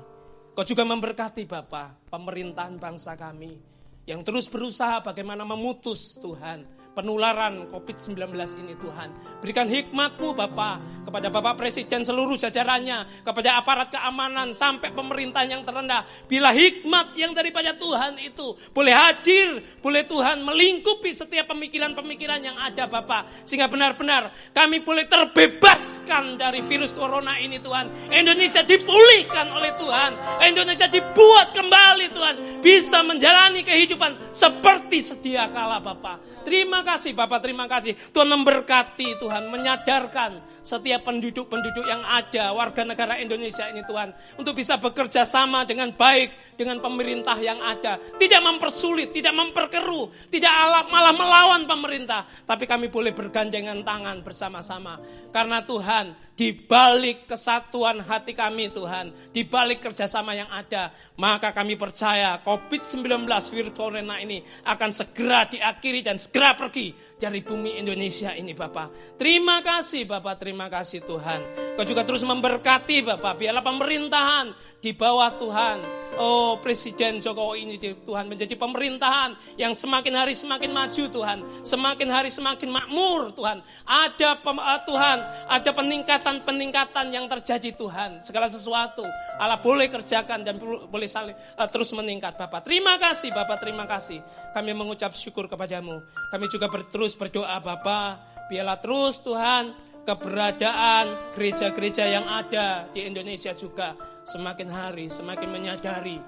Kau juga memberkati Bapa pemerintahan bangsa kami yang terus berusaha bagaimana memutus Tuhan penularan COVID-19 ini Tuhan. Berikan hikmat-Mu Bapa kepada Bapak Presiden seluruh jajarannya, kepada aparat keamanan sampai pemerintah yang terendah. Bila hikmat yang daripada Tuhan itu boleh hadir, boleh Tuhan melingkupi setiap pemikiran-pemikiran yang ada Bapa, sehingga benar-benar kami boleh terbebaskan dari virus corona ini Tuhan. Indonesia dipulihkan oleh Tuhan, Indonesia dibuat kembali Tuhan, bisa menjalani kehidupan seperti sedia kala Bapa. Terima kasih Bapak, terima kasih. Tuhan memberkati, Tuhan menyadarkan setiap penduduk-penduduk yang ada, warga negara Indonesia ini Tuhan, untuk bisa bekerja sama dengan baik dengan pemerintah yang ada. Tidak mempersulit, tidak memperkeruh, tidak malah melawan pemerintah. Tapi kami boleh bergandengan tangan bersama-sama. Karena Tuhan, di balik kesatuan hati kami Tuhan, di balik kerjasama yang ada, maka kami percaya COVID-19 virus corona ini akan segera diakhiri dan segera pergi dari bumi Indonesia ini Bapak. Terima kasih Bapak, terima kasih Tuhan. Kau juga terus memberkati Bapak, biarlah pemerintahan di bawah Tuhan, oh Presiden Jokowi ini Tuhan, menjadi pemerintahan yang semakin hari semakin maju Tuhan, semakin hari semakin makmur Tuhan. Ada Tuhan, ada peningkatan yang terjadi Tuhan. Segala sesuatu Allah boleh kerjakan dan boleh saling terus meningkat Bapak. Terima kasih Bapak, terima kasih. Kami mengucap syukur kepadamu. Kami juga terus berdoa Bapak, biarlah terus Tuhan keberadaan gereja-gereja yang ada di Indonesia juga semakin hari semakin menyadari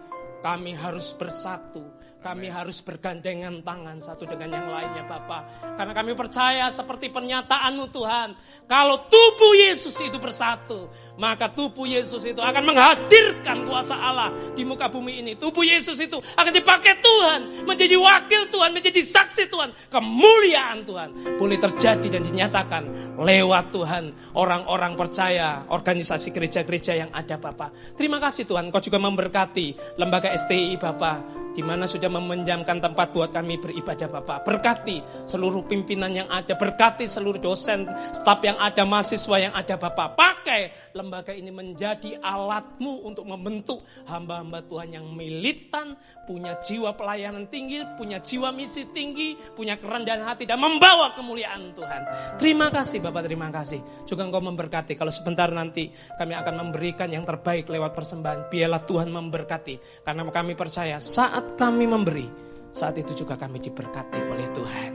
kami harus bersatu, kami harus bergandengan tangan satu dengan yang lainnya Bapak. Karena kami percaya seperti pernyataan-Mu Tuhan, kalau tubuh Yesus itu bersatu, maka tubuh Yesus itu akan menghadirkan kuasa Allah di muka bumi ini. Tubuh Yesus itu akan dipakai Tuhan, menjadi wakil Tuhan, menjadi saksi Tuhan. Kemuliaan Tuhan boleh terjadi dan dinyatakan lewat Tuhan, orang-orang percaya, organisasi gereja-gereja yang ada Bapak. Terima kasih Tuhan, Kau juga memberkati lembaga STI Bapak. di mana sudah meminjamkan tempat buat kami beribadah Bapak. Berkati seluruh pimpinan yang ada, berkati seluruh dosen, staf yang ada, mahasiswa yang ada Bapak. Pakai lembaga ini menjadi alat-Mu untuk membentuk hamba-hamba Tuhan yang militan, punya jiwa pelayanan tinggi, punya jiwa misi tinggi, punya kerendahan hati dan membawa kemuliaan Tuhan. Terima kasih Bapak, terima kasih. Juga Engkau memberkati. Kalau sebentar nanti kami akan memberikan yang terbaik lewat persembahan, biarlah Tuhan memberkati. Karena kami percaya saat kami memberi, saat itu juga kami diberkati oleh Tuhan.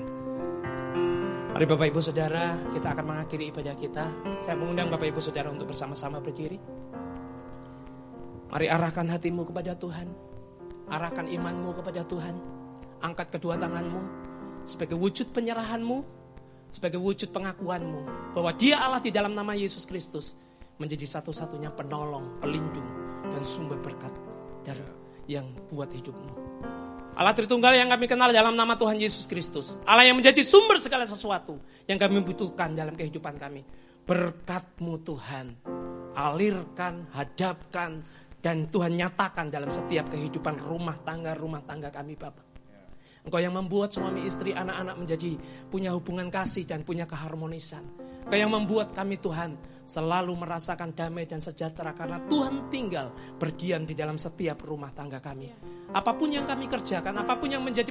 Mari Bapak Ibu Saudara, kita akan mengakhiri ibadah kita. Saya mengundang Bapak Ibu Saudara untuk bersama-sama berdiri. Mari arahkan hatimu kepada Tuhan, arahkan imanmu kepada Tuhan. Angkat kedua tanganmu sebagai wujud penyerahanmu, sebagai wujud pengakuanmu bahwa Dia Allah di dalam nama Yesus Kristus menjadi satu-satunya penolong, pelindung, dan sumber berkat dari yang buat hidupmu. Allah Tritunggal yang kami kenal dalam nama Tuhan Yesus Kristus, Allah yang menjadi sumber segala sesuatu yang kami butuhkan dalam kehidupan kami. Berkat-Mu Tuhan, alirkan, hadapkan, dan Tuhan nyatakan dalam setiap kehidupan rumah tangga kami Bapak. Engkau yang membuat suami istri, anak-anak menjadi punya hubungan kasih dan punya keharmonisan. Engkau yang membuat kami Tuhan selalu merasakan damai dan sejahtera karena Tuhan tinggal berdiam di dalam setiap rumah tangga kami. Apapun yang kami kerjakan, apapun yang menjadi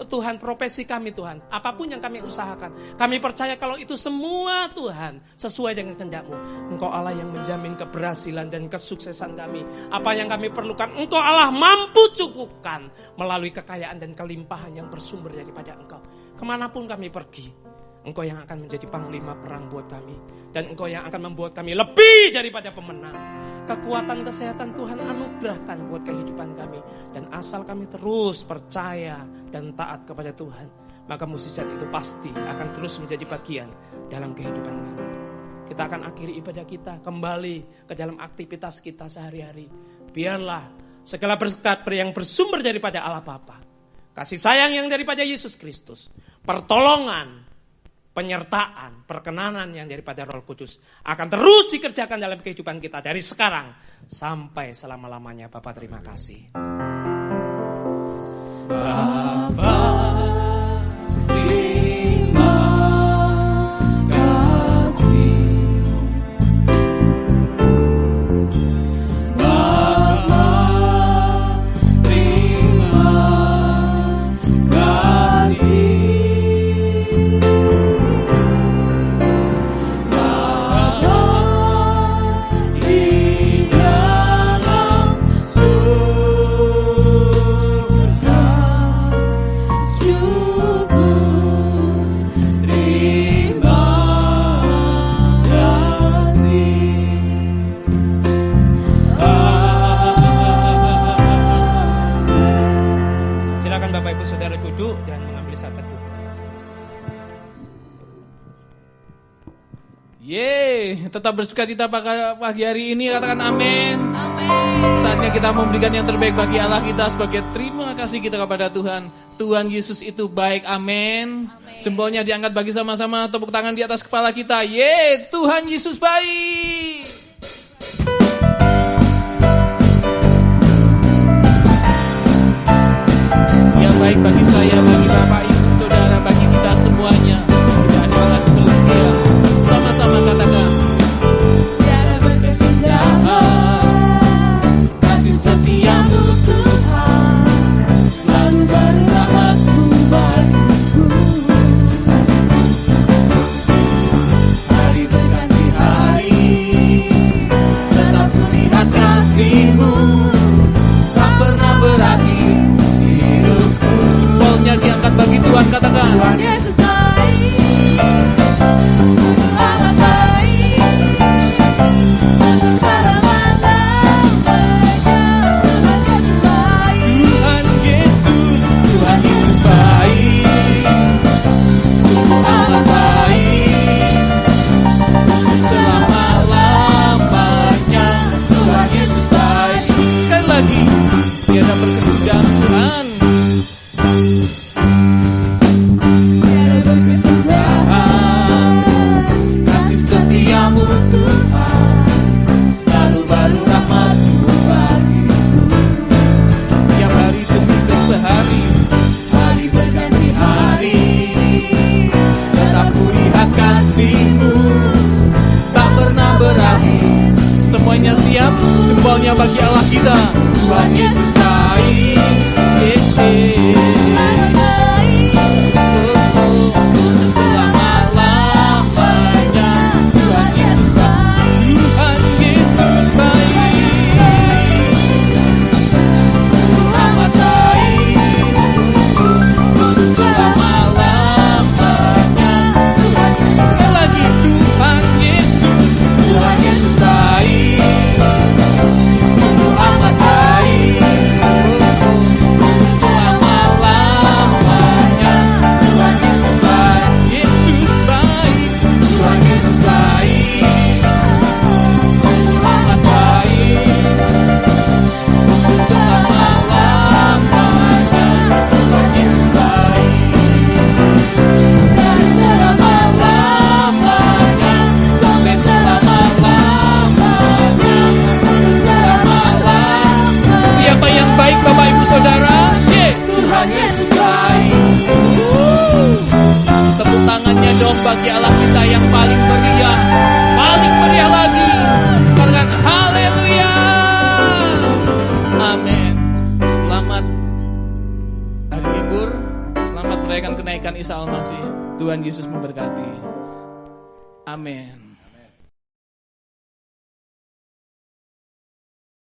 Tuhan profesi kami Tuhan, apapun yang kami usahakan, kami percaya kalau itu semua Tuhan sesuai dengan kehendak-Mu. Engkau Allah yang menjamin keberhasilan dan kesuksesan kami. Apa yang kami perlukan, Engkau Allah mampu cukupkan melalui kekayaan dan kelimpahan yang bersumber daripada Engkau. Kemanapun kami pergi, Engkau yang akan menjadi panglima perang buat kami. Dan Engkau yang akan membuat kami lebih daripada pemenang. Kekuatan kesehatan Tuhan anugerahkan buat kehidupan kami. Dan asal kami terus percaya dan taat kepada Tuhan, maka mukjizat itu pasti akan terus menjadi bagian dalam kehidupan kami. Kita akan akhiri ibadah kita, kembali ke dalam aktivitas kita sehari-hari. Biarlah segala berkat yang bersumber daripada Allah Bapa, kasih sayang yang daripada Yesus Kristus, pertolongan, penyertaan, perkenanan yang daripada Roh Kudus akan terus dikerjakan dalam kehidupan kita dari sekarang sampai selama-lamanya. Bapa, terima kasih. Bapa, terima kasih. Bapa, terima kasih. Tetap bersukacita pagi hari ini, katakan amin. Amin. Saatnya kita memberikan yang terbaik bagi Allah kita sebagai terima kasih kita kepada Tuhan. Tuhan Yesus itu baik, amin. Jempolnya diangkat bagi sama-sama, tepuk tangan di atas kepala kita. Tuhan Yesus baik. Yang baik bagi saya, bagi Bapak, Ibu, Saudara, bagi kita semuanya. Tidak ada Allah seperti Dia. Sama-sama katakan. Kasih setiamu Tuhan selalu berrahmat-Mu bagiku. Hari berganti hari tetap kulihat kasih-Mu tak pernah berakhir hidupku. Jempolnya diangkat bagi Tuhan, katakan Tuhan Yesus baik, amat baik. Tiada berkesudahan Tuhan. bagi Allah kita yang paling meriah lagi. Katakan haleluya. Amin. Selamat hari libur, selamat merayakan kenaikan Isa Al-Masih. Tuhan Yesus memberkati. Amin.